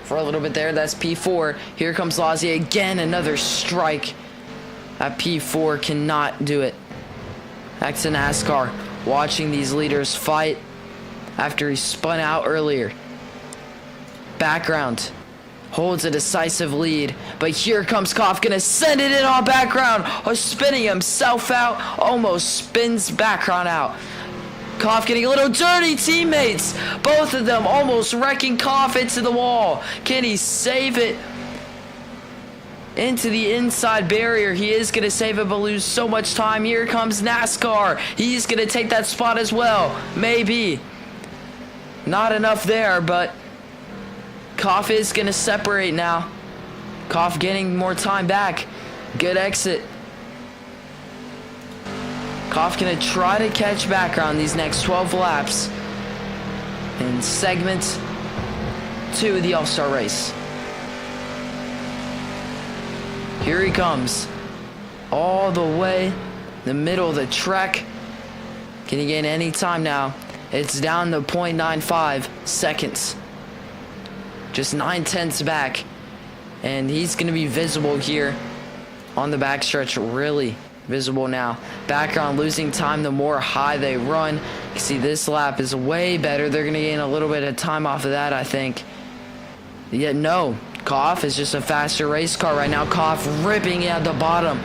For a little bit there, that's P4. Here comes Alazzi again, another strike. That P4 cannot do it. Back to NASCAR. Watching these leaders fight after he spun out earlier. Background holds a decisive lead, but here comes Koff, gonna send it in on background, spinning himself out, almost spins background out. Koff getting a little dirty, teammates. Both of them almost wrecking Koff into the wall. Can he save it? Into the inside barrier. He is going to save it, but lose so much time. Here comes NASCAR. He's going to take that spot as well. Maybe. Not enough there, but Koff is going to separate now. Koff getting more time back. Good exit. Koff going to try to catch background these next 12 laps in segment 2 of the All-Star race. Here he comes, all the way the middle of the track. Can he gain any time now? It's down to 0.95 seconds. Just 9/10 back. And he's going to be visible here on the backstretch, really visible now. Background losing time the more high they run. You see this lap is way better. They're going to gain a little bit of time off of that, I think. Yet no. Koff is just a faster race car right now. Koff ripping at the bottom.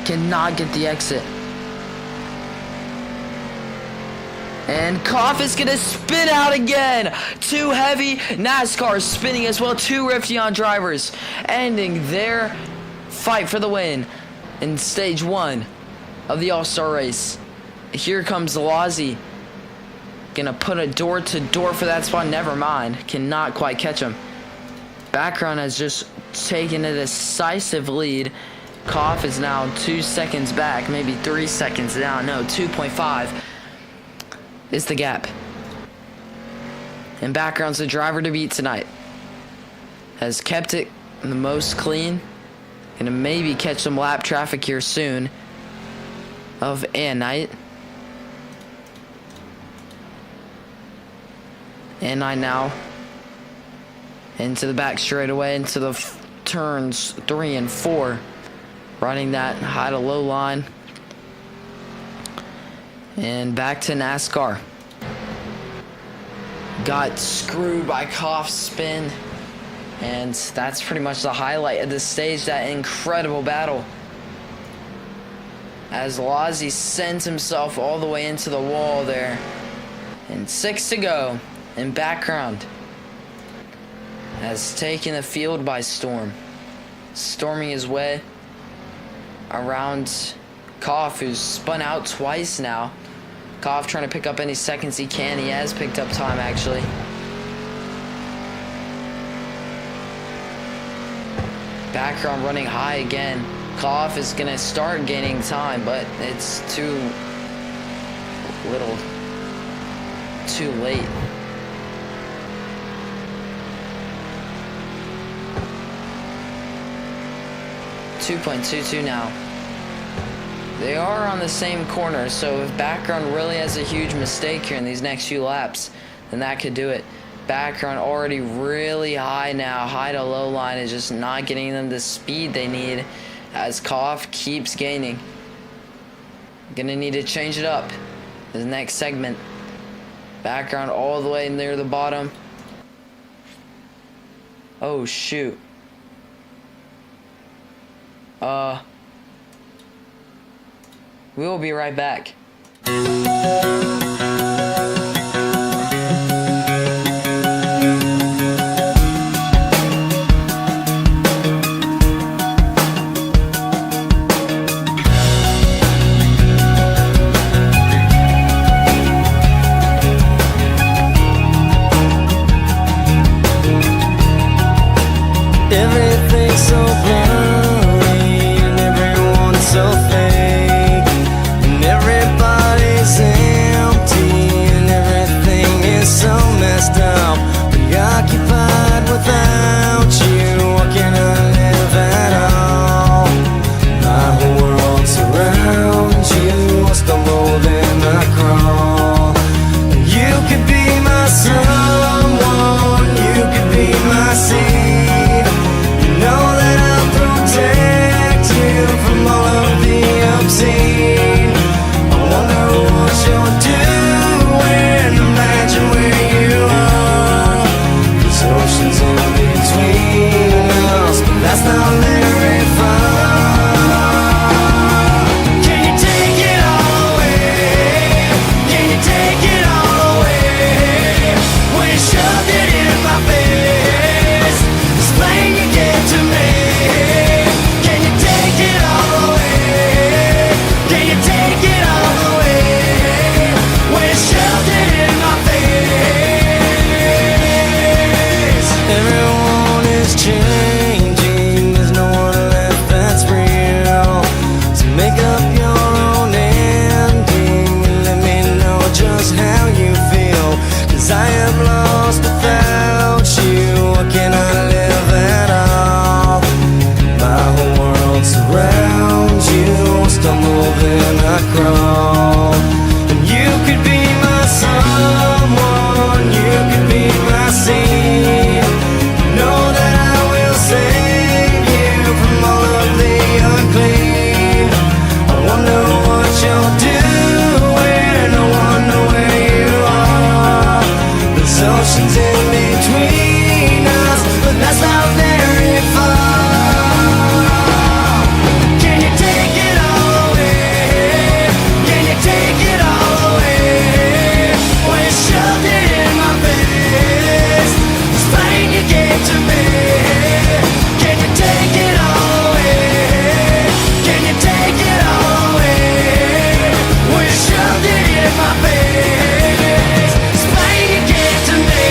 Cannot get the exit. And Koff is going to spin out again. Too heavy. NASCAR spinning as well. 2 Rifteon drivers ending their fight for the win in stage 1 of the All-Star race. Here comes Alazzi. Gonna put a door-to-door for that spot. Never mind. Cannot quite catch him. Background has just taken a decisive lead. Koff is now 2 seconds back. Maybe 3 seconds now. No, 2.5 is the gap. And Background's the driver to beat tonight. Has kept it the most clean. Gonna maybe catch some lap traffic here soon of Night. And I now into the back straightaway, into the turns 3 and 4, running that high to low line, and back to NASCAR. Got screwed by Koff's spin, and that's pretty much the highlight of this stage, that incredible battle, as Lozzie sends himself all the way into the wall there, and 6 to go. In background has taken the field by storm, storming his way around Koff, who's spun out twice now. Koff trying to pick up any seconds he can. He has picked up time, actually. Background running high again. Koff is going to start gaining time, but it's too little, too late. 2.22 now. They are on the same corner, so if background really has a huge mistake here in these next few laps, then that could do it. Background already really high now. High to low line is just not getting them the speed they need as Koff keeps gaining. Gonna need to change it up this next segment. Background all the way near the bottom. Oh shoot. We will be right back. Everything's so blurry and everyone's so fake, and everybody's empty and everything is so messed up, preoccupied without you. What can I live at all? My whole world surrounds you. I stumble then I crawl. You could be my someone, you could be my seed. Know that I'll protect you from all of the obscene. I wonder what you're doing. Imagine where you are. There's oceans in between us, but that's not very far. Can you take it all away? Can you take it all away? When you shoved it in my face, explain you get to me. Can you take it all away? Can you take it all away? When you shoved it in my face. Everyone is changing. There's no one left that's real. So make up your own ending and let me know just how you feel. 'Cause I am lost without you. What can I live at all? My whole world surrounds you. I stumble then I crawl. And you could be my someone, you could be my seed. Know that I will save you from all of the unclean. I wonder what you're doing. I wonder where you are. There's oceans in between us, but that's not very far. Can you take it all away? Can you take it all away? When you shoved it in my face, explain you gave to me. Can you take it all away? Can you take it all away? When you shoved it in my face, explain you gave to me.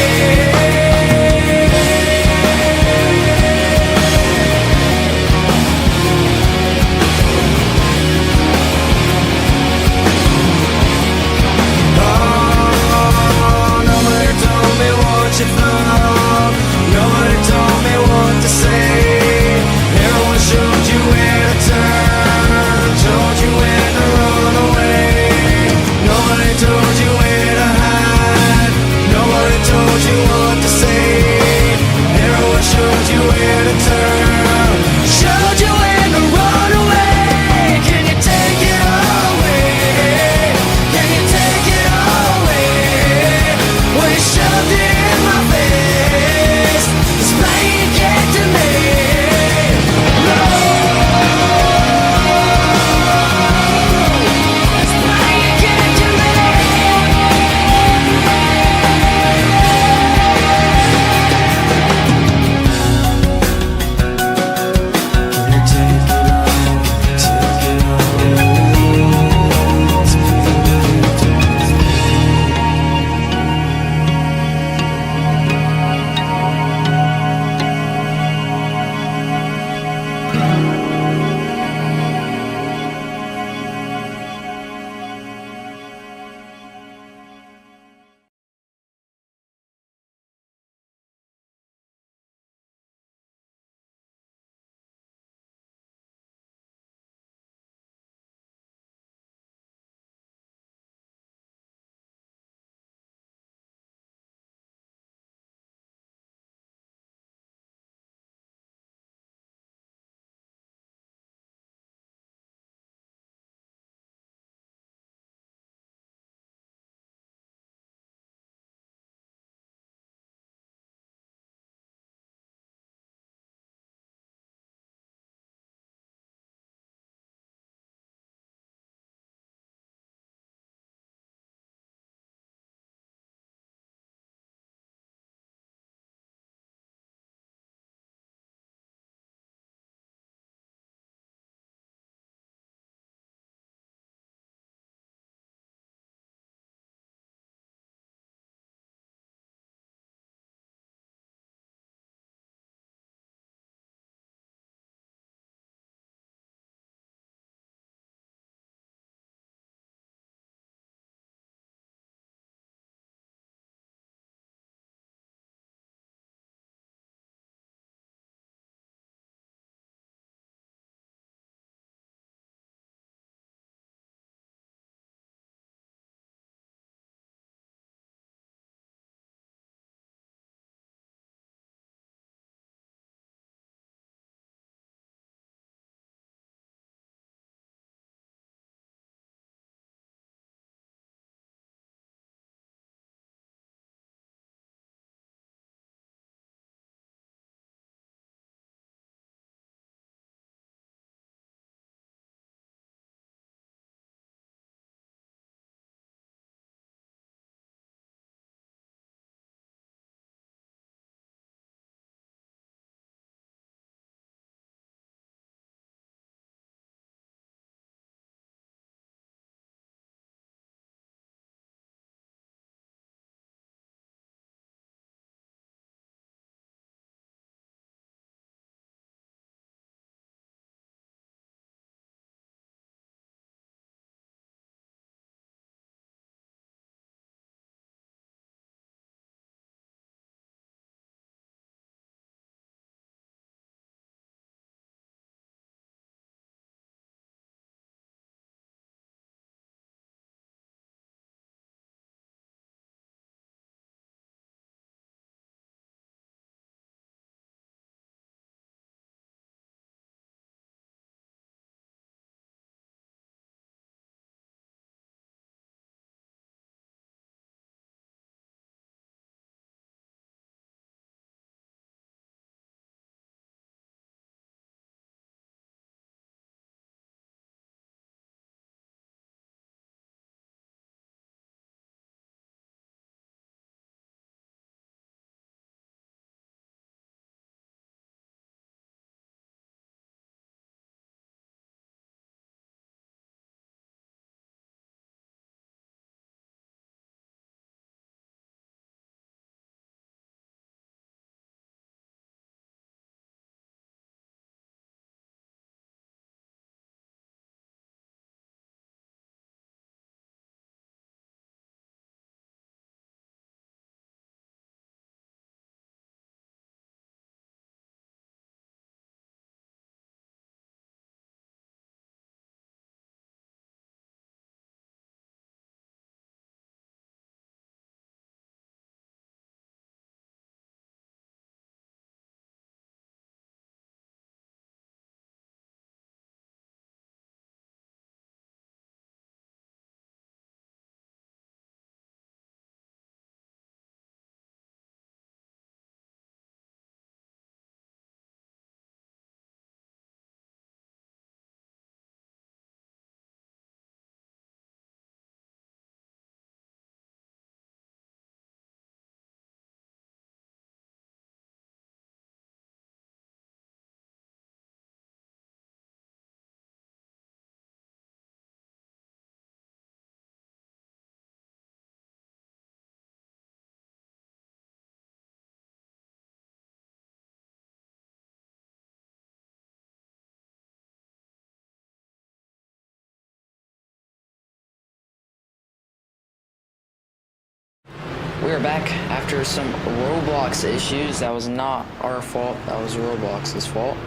We are back after some Roblox issues. That was not our fault. That was Roblox's fault.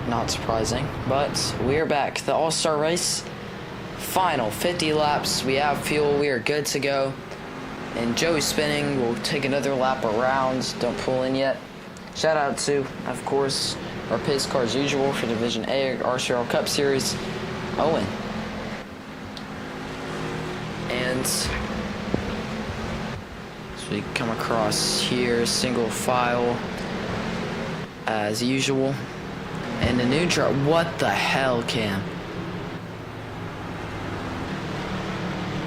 Not surprising. But we are back. The All-Star Race. Final 50 laps. We have fuel. We are good to go. And Joey's spinning. We'll take another lap around. Don't pull in yet. Shout out to, of course, our pace car as usual for Division A RCRL Cup Series, Owen. And so we come across here, single file as usual. And the new driver, what the hell, Cam?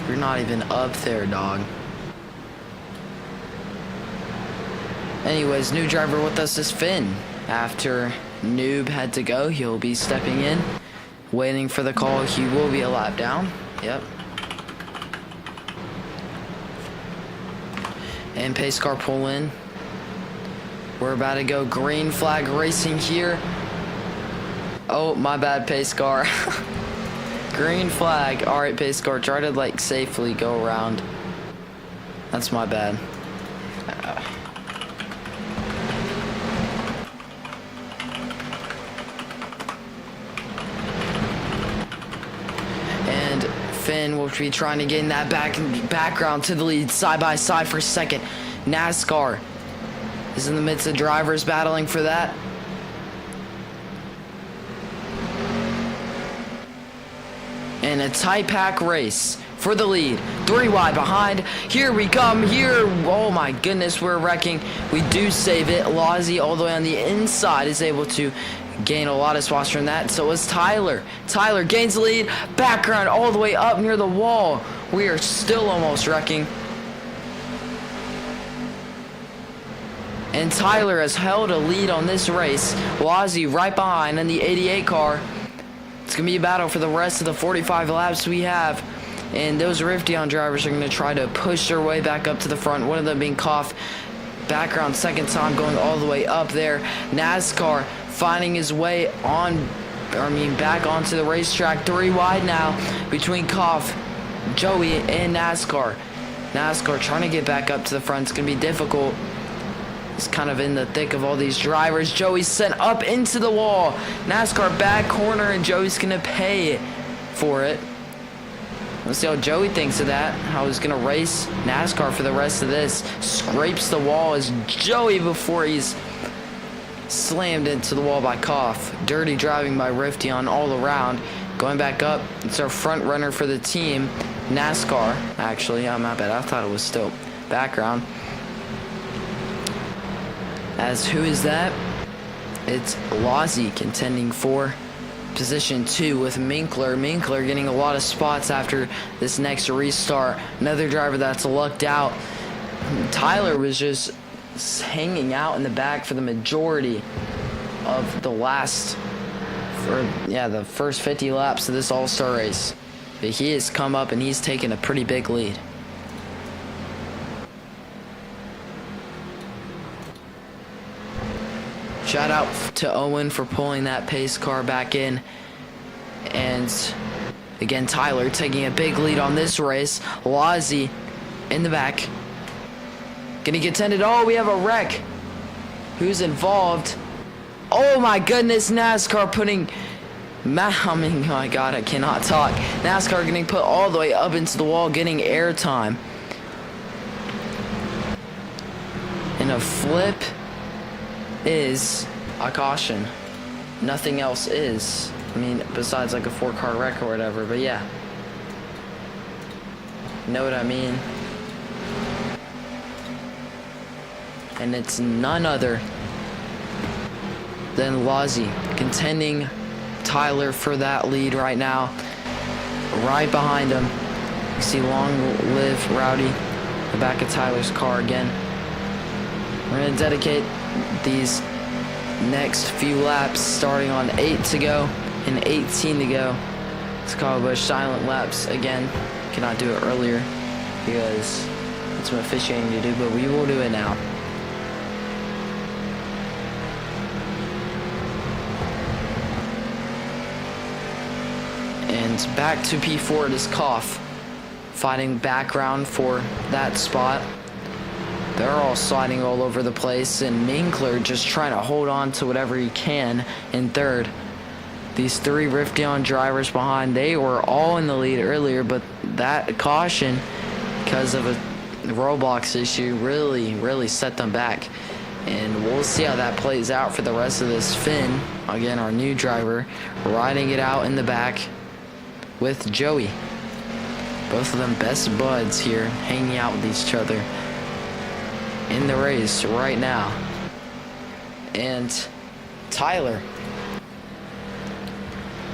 You're not even up there, dog. Anyways, new driver with us is Finn. After Noob had to go, he'll be stepping in, waiting for the call. He will be a lap down. Yep. And pace car pull in. We're about to go green flag racing here. Oh, my bad, pace car. Green flag. All right, pace car. Try to like safely go around. That's my bad. And Finn will be trying to get in that background to the lead, side by side for second. NASCAR is in the midst of drivers battling for that. In a tight pack race for the lead. 3 wide behind. Here we come. Here. Oh my goodness, we're wrecking. We do save it. Lozzie all the way on the inside is able to gain a lot of spots from that. So is Tyler. Tyler gains the lead. Background all the way up near the wall. We are still almost wrecking. And Tyler has held a lead on this race. Lozzie right behind in the 88 car. It's going to be a battle for the rest of the 45 laps we have. And those Rifteon drivers are going to try to push their way back up to the front. One of them being Koff. Background second time going all the way up there. NASCAR finding his way back onto the racetrack. 3 wide now between Koff, Joey, and NASCAR. NASCAR trying to get back up to the front. It's going to be difficult. He's kind of in the thick of all these drivers. Joey's sent up into the wall. NASCAR back corner, and Joey's going to pay for it. Let's see how Joey thinks of that. How he's going to race NASCAR for the rest of this. Scrapes the wall as Joey before he's slammed into the wall by Koff. Dirty driving by Rifteon all around. Going back up. It's our front runner for the team. NASCAR. Actually, I'm not bad. I thought it was still background. As who is that? It's Lozzie contending for position 2 with Minkler. Minkler getting a lot of spots after this next restart. Another driver that's lucked out. Tyler was just hanging out in the back for the majority of the the first 50 laps of this All-Star race. But he has come up and he's taken a pretty big lead. Shout out to Owen for pulling that pace car back in. And again, Tyler taking a big lead on this race. Lozzie in the back. Gonna get tended. Oh, we have a wreck. Who's involved? Oh my goodness, NASCAR putting... Oh my god, I cannot talk. NASCAR getting put all the way up into the wall, getting airtime. And a flip is a caution. Nothing else is. I mean, besides like a 4-car wreck or whatever, but yeah. You know what I mean? And it's none other than Lozzie contending Tyler for that lead right now. Right behind him. You see Long Live Rowdy, the back of Tyler's car again. We're going to dedicate these next few laps starting on 8 to go and 18 to go. It's Kyle Busch silent laps again. Cannot do it earlier because it's some officiating to do, but we will do it now. And back to P4, it is Koff fighting background for that spot. They're all sliding all over the place, and Minkler just trying to hold on to whatever he can in third. These three Rifteon drivers behind, they were all in the lead earlier, but that caution, because of a roadblocks issue, really set them back. And we'll see how that plays out for the rest of this. Finn, again, our new driver, riding it out in the back with Joey. Both of them best buds here, hanging out with each other in the race right now. And Tyler,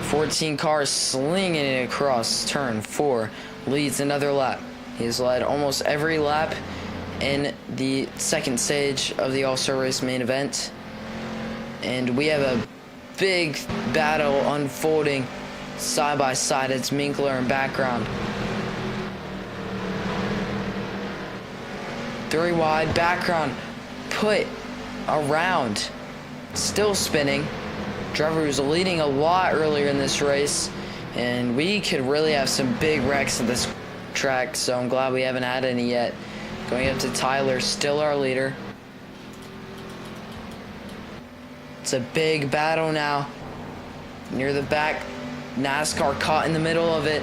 14 cars slinging it across turn 4, leads another lap. He's led almost every lap in the second stage of the All-Star Race main event. And we have a big battle unfolding side by side. It's Minkler in background. 3 wide, background put around, still spinning. Driver was leading a lot earlier in this race, and we could really have some big wrecks at this track, so I'm glad we haven't had any yet. Going up to Tyler, still our leader. It's a big battle now. Near the back, NASCAR caught in the middle of it.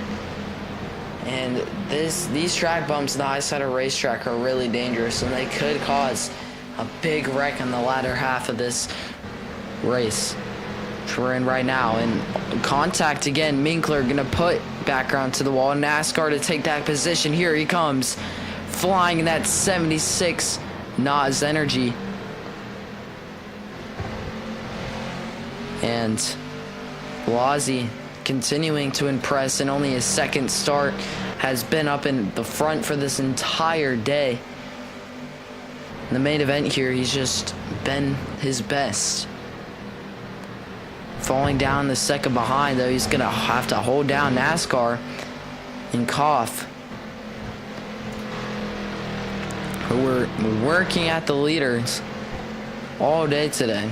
And these track bumps in the high side of racetrack are really dangerous, and they could cause a big wreck on the latter half of this race, which we're in right now. And contact again, Minkler gonna put background to the wall. NASCAR to take that position. Here he comes, flying in that 76 NOS energy. And Blasi continuing to impress, and only his second start, has been up in the front for this entire day. In the main event here, he's just been his best. Falling down the second behind, though, he's gonna have to hold down NASCAR and cough. Who were working at the leaders all day today.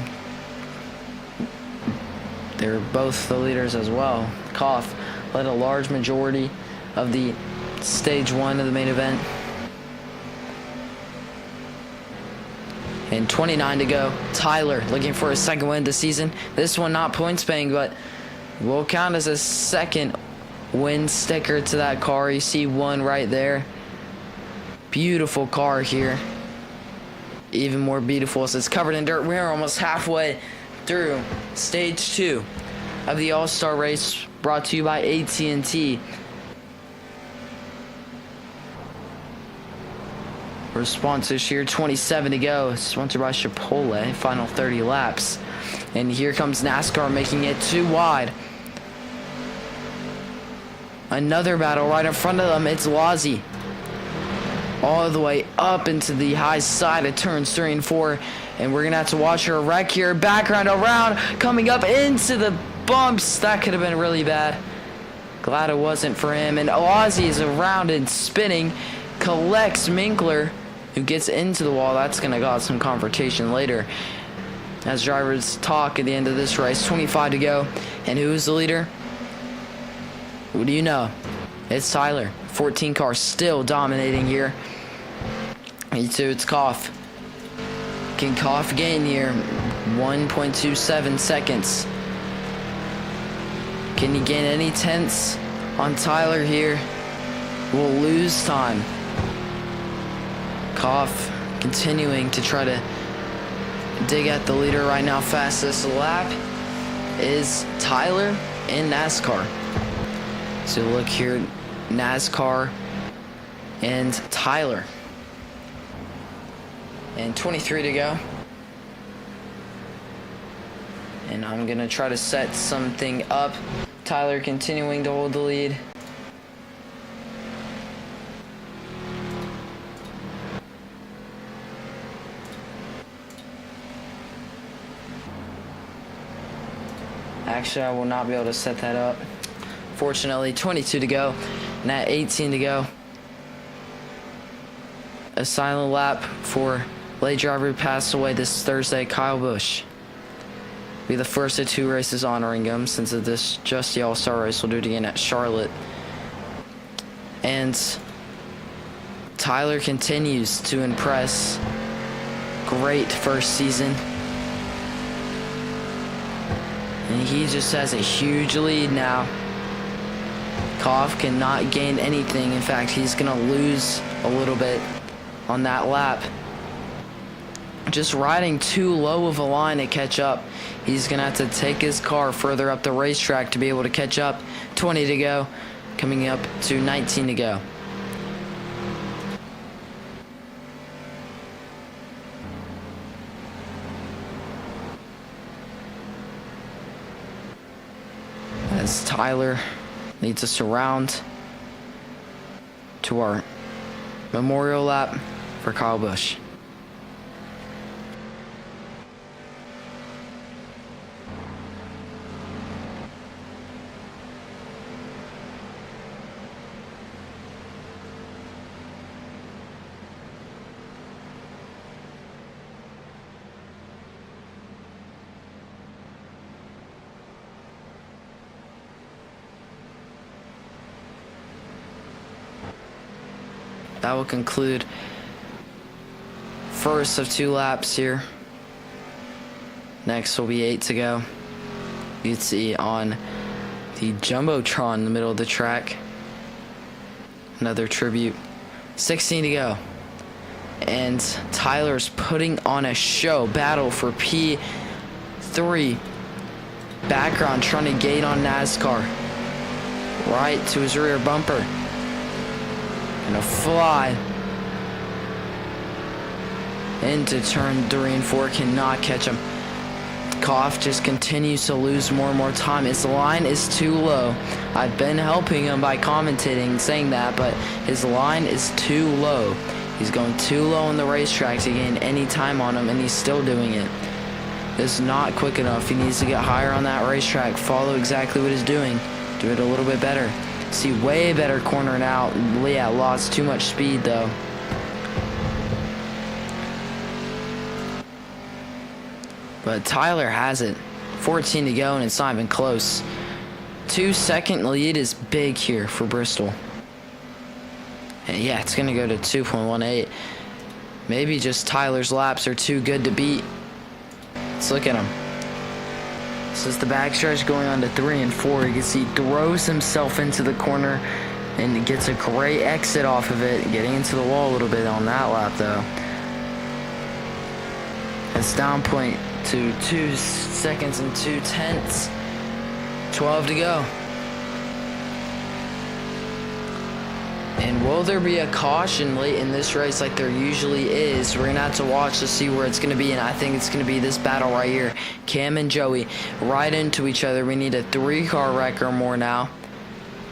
They're both the leaders as well. Koff led a large majority of the stage 1 of the main event. And 29 to go. Tyler looking for a second win this season. This one not points paying, but will count as a second win sticker to that car. You see one right there. Beautiful car here. Even more beautiful as it's covered in dirt. We're almost halfway through stage 2 of the All-Star Race, brought to you by AT&T. Response this year, 27 to go, sponsored by Chipotle, final 30 laps. And here comes NASCAR making it 2 wide. Another battle right in front of them. It's Blasi, all the way up into the high side of turns 3 and 4. And we're going to have to watch her wreck here. Background around, coming up into the bumps. That could have been really bad. Glad it wasn't for him. And Blasi is around and spinning. Collects Minkler, who gets into the wall. That's going to cause some confrontation later as drivers talk at the end of this race. 25 to go. And who is the leader? Who do you know? It's Tyler. 14 cars still dominating here. Me2, it's Koff. Can Koff gain here? 1.27 seconds. Can he gain any tenths on Tyler here? We'll lose time. Koff continuing to try to dig at the leader right now. Fastest lap is Tyler in NASCAR. So look here, NASCAR and Tyler. And 23 to go. And I'm going to try to set something up. Tyler continuing to hold the lead. Actually, I will not be able to set that up. Fortunately, 22 to go. And at 18 to go. A silent lap for late driver who passed away this Thursday, Kyle Busch. Be the first of 2 races honoring him, since of this just the All-Star race. We'll do it again at Charlotte. And Tyler continues to impress. Great first season. And he just has a huge lead now. Koff cannot gain anything. In fact, he's going to lose a little bit on that lap. Just riding too low of a line to catch up. He's going to have to take his car further up the racetrack to be able to catch up. 20 to go. Coming up to 19 to go. As Tyler leads us around to our memorial lap for Kyle Busch. That will conclude first of 2 laps here. Next will be 8 to go. You can see on the Jumbotron in the middle of the track. Another tribute. 16 to go. And Tyler's putting on a show. Battle for P3. Background trying to gate on NASCAR. Right to his rear bumper. Gonna fly into turn 3 and 4, cannot catch him. Koff just continues to lose more and more time. His line is too low. I've been helping him by commentating, saying that, but his line is too low. He's going too low on the racetrack to gain any time on him, and he's still doing it. This is not quick enough. He needs to get higher on that racetrack, follow exactly what he's doing, do it a little bit better. See, way better cornering out. Yeah, lost too much speed though. But Tyler has it. 14 to go and it's not even close. 2-second lead is big here for Bristol. And yeah, it's going to go to 2.18. Maybe just Tyler's laps are too good to beat. Let's look at him. This is the backstretch going on to 3 and 4. You can see he throws himself into the corner and gets a great exit off of it, getting into the wall a little bit on that lap though. It's down point to 2 seconds and 2/10. 12 to go. And will there be a caution late in this race like there usually is? We're going to have to watch to see where it's going to be, and I think it's going to be this battle right here. Cam and Joey right into each other. We need a 3-car wreck or more now.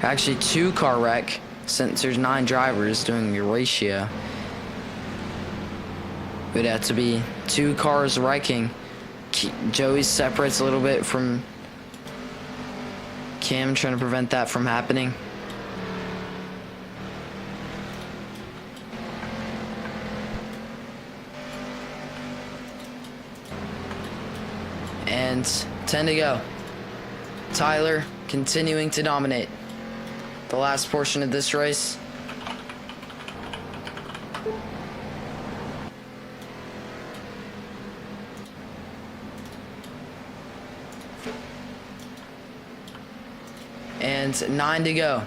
Actually, 2-car wreck, since there's 9 drivers doing your ratio. It would have to be 2 cars wrecking. Joey separates a little bit from Cam, trying to prevent that from happening. And 10 to go. Tyler continuing to dominate the last portion of this race. And 9 to go.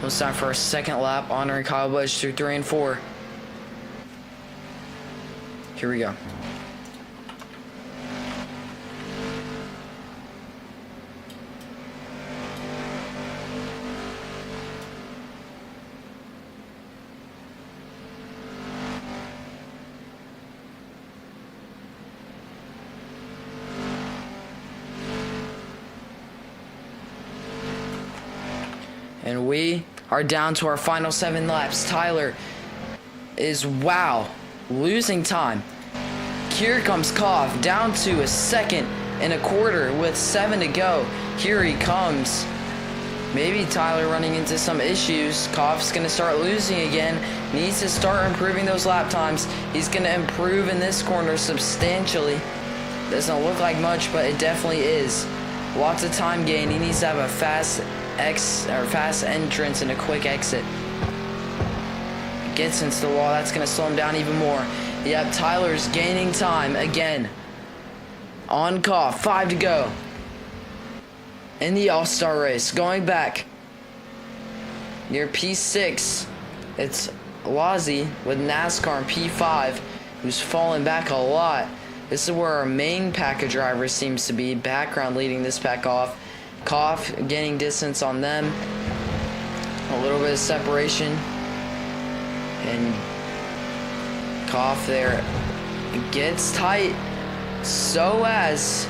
It's time for our second lap, honoring Kyle Busch through 3 and 4. Here we go. And we are down to our final 7 laps. Tyler is, wow, losing time. Here comes Koff, down to 1.25 seconds with 7 to go. Here he comes. Maybe Tyler running into some issues. Koff's going to start losing again. Needs to start improving those lap times. He's going to improve in this corner substantially. Doesn't look like much, but it definitely is. Lots of time gain. He needs to have a fast entrance and a quick exit. Gets into the wall. That's going to slow him down even more. Yep, Tyler's gaining time again. On Koff. 5 to go. In the All-Star race. Going back. Near P6. It's Lozzie with NASCAR in P5. Who's falling back a lot. This is where our main pack of drivers seems to be. Background leading this pack off. Koff gaining distance on them. A little bit of separation. And Koff there gets tight. So as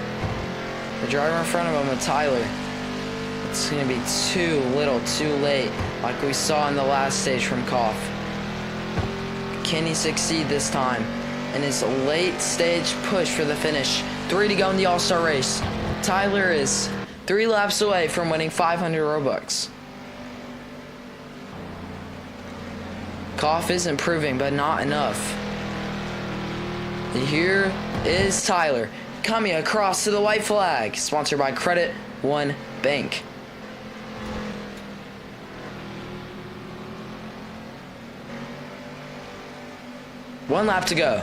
the driver in front of him with Tyler. It's going to be too little, too late. Like we saw in the last stage from Koff. Can he succeed this time? In his late stage push for the finish. 3 to go in the All-Star race. Tyler is 3 laps away from winning 500 Robux. Koff is improving, but not enough. Here is Tyler coming across to the white flag. Sponsored by Credit One Bank. One lap to go.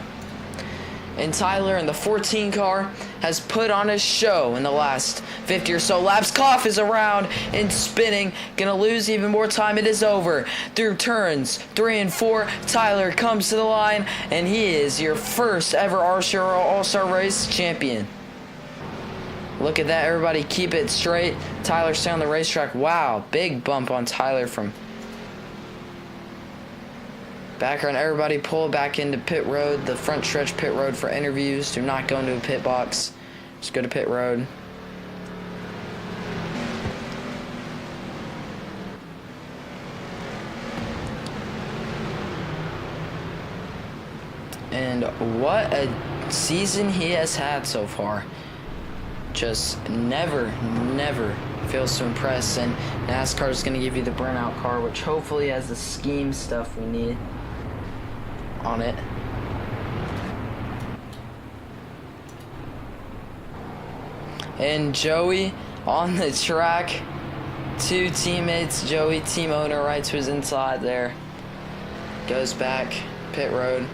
And Tyler in the 14 car has put on a show in the last 50 or so laps. Koff is around and spinning. Gonna lose even more time. It is over. Through turns 3 and 4, Tyler comes to the line, and he is your first ever RCRL All-Star Race champion. Look at that, everybody. Keep it straight. Tyler stay on the racetrack. Wow, big bump on Tyler from background. Everybody pull back into pit road, the front stretch pit road for interviews. Do not go into a pit box. Just go to pit road. And what a season he has had so far. Just never fails to impress. And NASCAR is going to give you the burnout car, which hopefully has the scheme stuff we need on it. And Joey on the track. 2 teammates. Joey, team owner, right to his inside there. Goes back, pit road.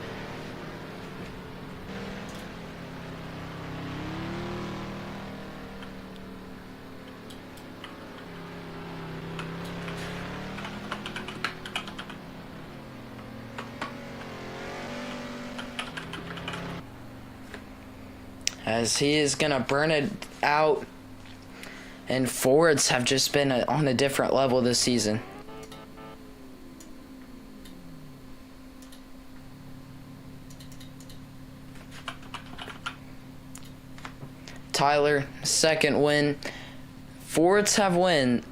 As he is going to burn it out. And Fords have just been on a different level this season. Tyler, second win. Fords have won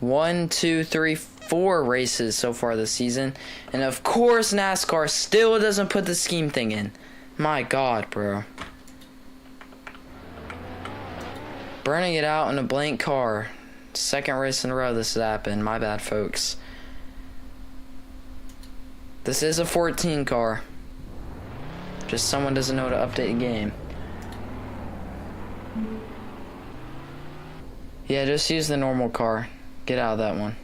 1, 2, 3, 4 races so far this season. And of course NASCAR still doesn't put the scheme thing in. My God, bro. Burning it out in a blank car. Second race in a row this has happened. My bad, folks. This is a 14 car. Just someone doesn't know how to update the game. Yeah, just use the normal car. Get out of that one.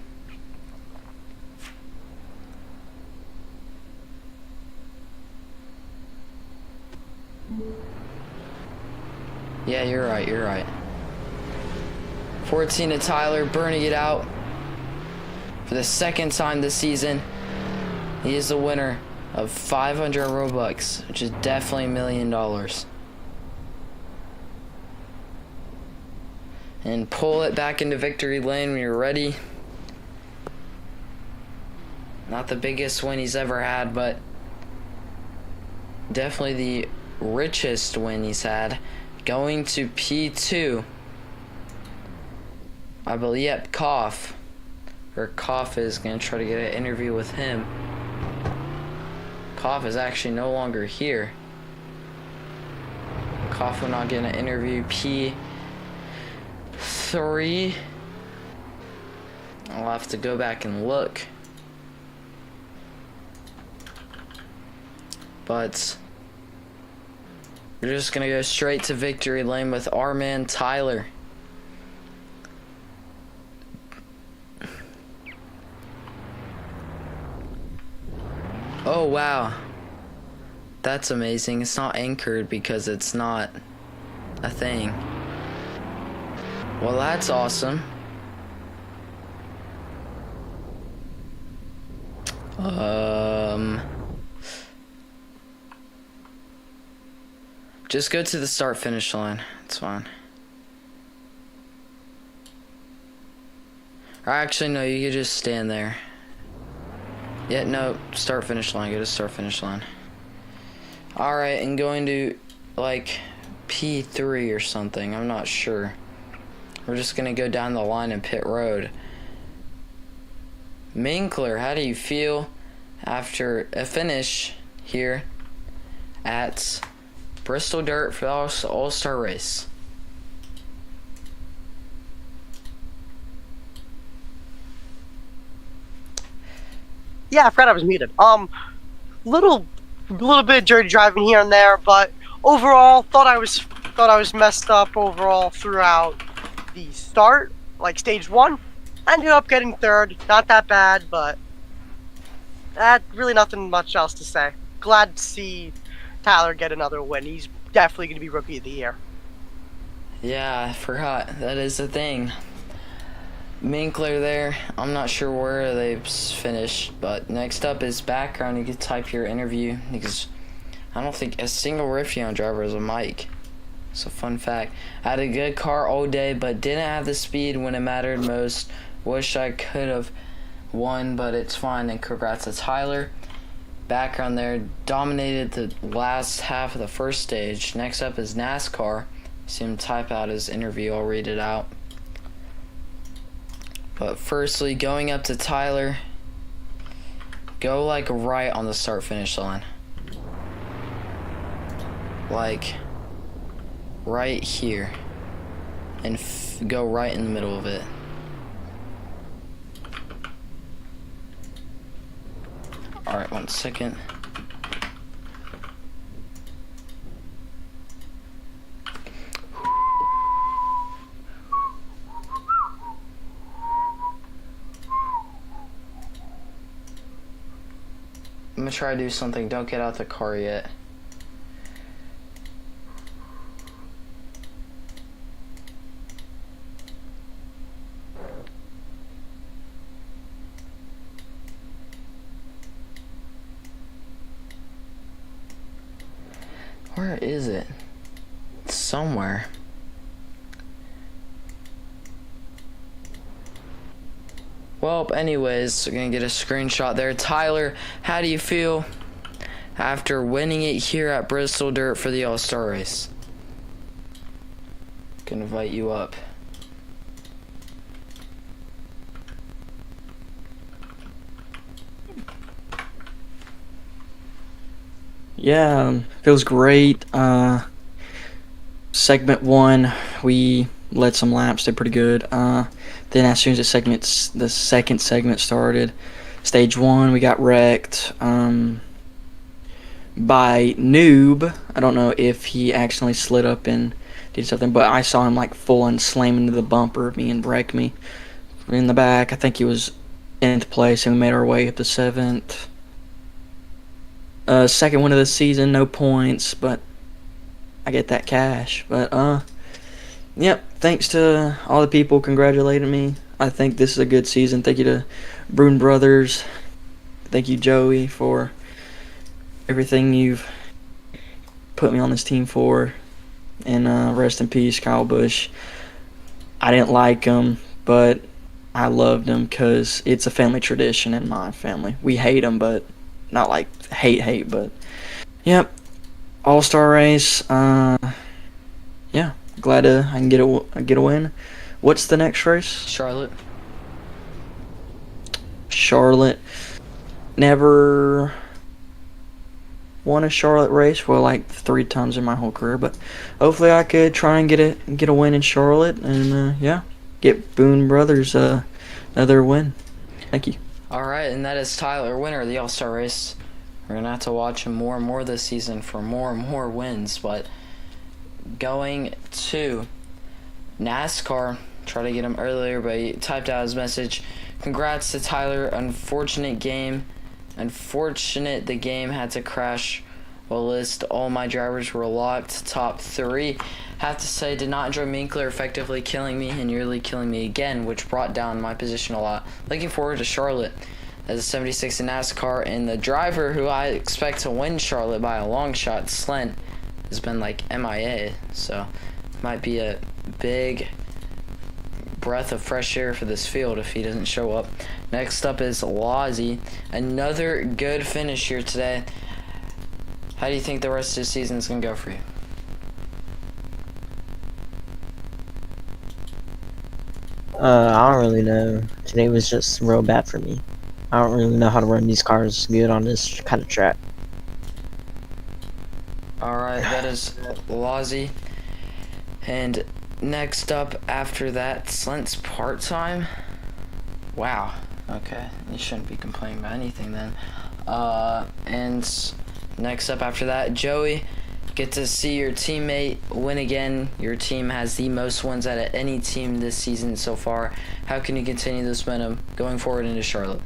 Yeah, you're right. 14 to Tyler, burning it out for the second time this season. He is the winner of 500 Robux, which is definitely $1 million. And pull it back into victory lane when you're ready. Not the biggest win he's ever had, but definitely the richest win he's had. Going to P2. I believe, yep, Koff is going to try to get an interview with him. Koff is actually no longer here. Koff will not get an interview. P3. I'll have to go back and look. But we're just going to go straight to victory lane with our man Tyler. Oh, wow. That's amazing. It's not anchored because it's not a thing. Well, that's awesome. Just go to the start finish line. It's fine. Or actually, no, you could just stand there. Yeah, no, start finish line. Go to start finish line. Alright, and going to like P3 or something. I'm not sure. We're just gonna go down the line in pit road. Minkler, how do you feel after a finish here at Bristol Dirt for the All-Star race? Yeah, I forgot I was muted. Little bit dirty driving here and there, but overall, thought I was messed up overall throughout the start, like stage 1. I ended up getting 3rd, not that bad, but really nothing much else to say. Glad to see Tyler get another win. He's definitely going to be Rookie of the Year. Yeah, I forgot. That is the thing. Minkler there. I'm not sure where they finished, but next up is background. You can type your interview because I don't think a single Riffion driver has a mic. It's a fun fact. I had a good car all day, but didn't have the speed when it mattered most. Wish I could have won, but it's fine. And congrats to Tyler. Background there. Dominated the last half of the first stage. Next up is NASCAR. See him type out his interview. I'll read it out. But firstly, going up to Tyler, go like right on the start finish line. Like right here. And go right in the middle of it. Alright, 1 second. I'm gonna try to do something. Don't get out the car yet. Where is it? It's somewhere. Well, anyways, we're gonna get a screenshot there. Tyler, how do you feel after winning it here at Bristol Dirt for the All-Star race? Gonna invite you up. Yeah, feels great. Segment 1, we led some laps, did pretty good. Then as soon as the second segment started, stage 1, we got wrecked by Noob. I don't know if he accidentally slid up and did something, but I saw him like full on slam into the bumper of me and wreck me in the back. I think he was in 9th place, and we made our way up to 7th. Second win of the season, no points, but I get that cash. But yep, thanks to all the people congratulating me. I think this is a good season. Thank you to Brune Brothers. Thank you, Joey, for everything you've put me on this team for. And rest in peace, Kyle Busch. I didn't like him, but I loved him because it's a family tradition in my family. We hate him, but not like hate, but yep. All-Star race. Yeah, glad I can get a win. What's the next race? Charlotte. Never won a Charlotte race. Well, like 3 times in my whole career, but hopefully I could try and get a win in Charlotte, and yeah, get Boone Brothers another win. Thank you. Alright, and that is Tyler, winner of the All-Star race. We're going to have to watch him more and more this season for more and more wins. But going to NASCAR, try to get him earlier, but he typed out his message. Congrats to Tyler. Unfortunate game Unfortunate the game had to crash. Well, list all my drivers were locked. Top 3. Have to say, did not enjoy Minkler effectively killing me and nearly killing me again, which brought down my position a lot. Looking forward to Charlotte as a 76 in NASCAR, and the driver who I expect to win Charlotte by a long shot, Slent, has been like MIA, so might be a big breath of fresh air for this field if he doesn't show up. Next up is Lozzie. Another good finish here today. How do you think the rest of the season is going to go for you? I don't really know. Today was just real bad for me. I don't really know how to run these cars good on this kind of track. Alright, that is Lozzie. And next up after that, Slent's part-time. Wow. Okay, you shouldn't be complaining about anything then. And next up after that, Joey. Get to see your teammate win again. Your team has the most wins out of any team this season so far. How can you continue this momentum going forward into Charlotte?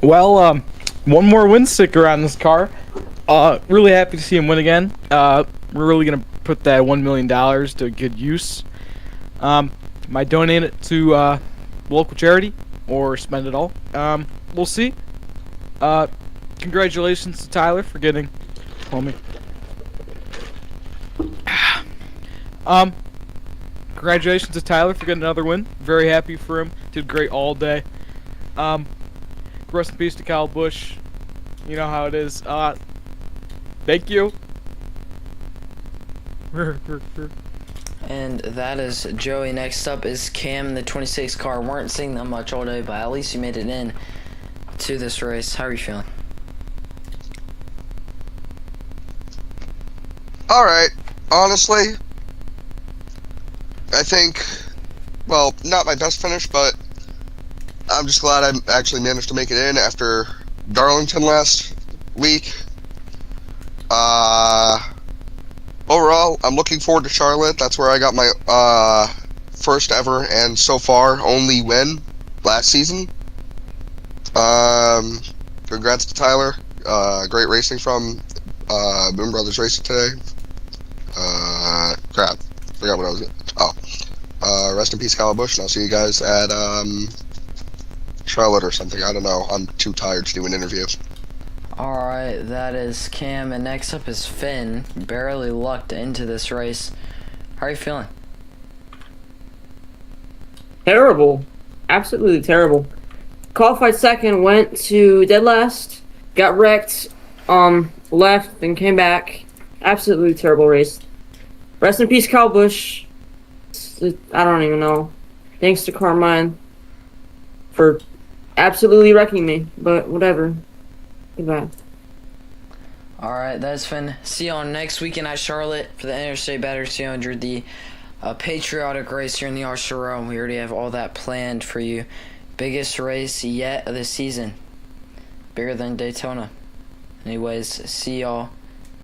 Well, one more win sticker on this car. Really happy to see him win again. We're really gonna put that $1 million to good use. Might donate it to local charity or spend it all. We'll see. Congratulations to Tyler for getting homie. Congratulations to Tyler for getting another win. Very happy for him. Did great all day. Rest in peace to Kyle Busch. You know how it is. Thank you. And that is Joey. Next up is Cam, the 26 car. Weren't seeing them much all day, but at least you made it in to this race. How are you feeling? Alright, honestly, I think, well, not my best finish, but I'm just glad I actually managed to make it in after Darlington last week. Overall, I'm looking forward to Charlotte. That's where I got my first ever and so far only win last season. Congrats to Tyler. Great racing from Boom Brothers Racing today. Crap. Forgot what I was. Rest in peace, Kyle Busch, and I'll see you guys at Charlotte or something. I don't know. I'm too tired to do an interview. Alright, that is Cam, and next up is Finn. Barely lucked into this race. How are you feeling? Terrible. Absolutely terrible. Qualified second, went to dead last, got wrecked, left, and came back. Absolutely terrible race. Rest in peace, Kyle Busch. I don't even know. Thanks to Carmine for absolutely wrecking me, but whatever. Goodbye. Alright, that's Finn. See you on next weekend at Charlotte for the Interstate Battery 200, the patriotic race here in the RCRL. We already have all that planned for you. Biggest race yet of the season. Bigger than Daytona. Anyways, see y'all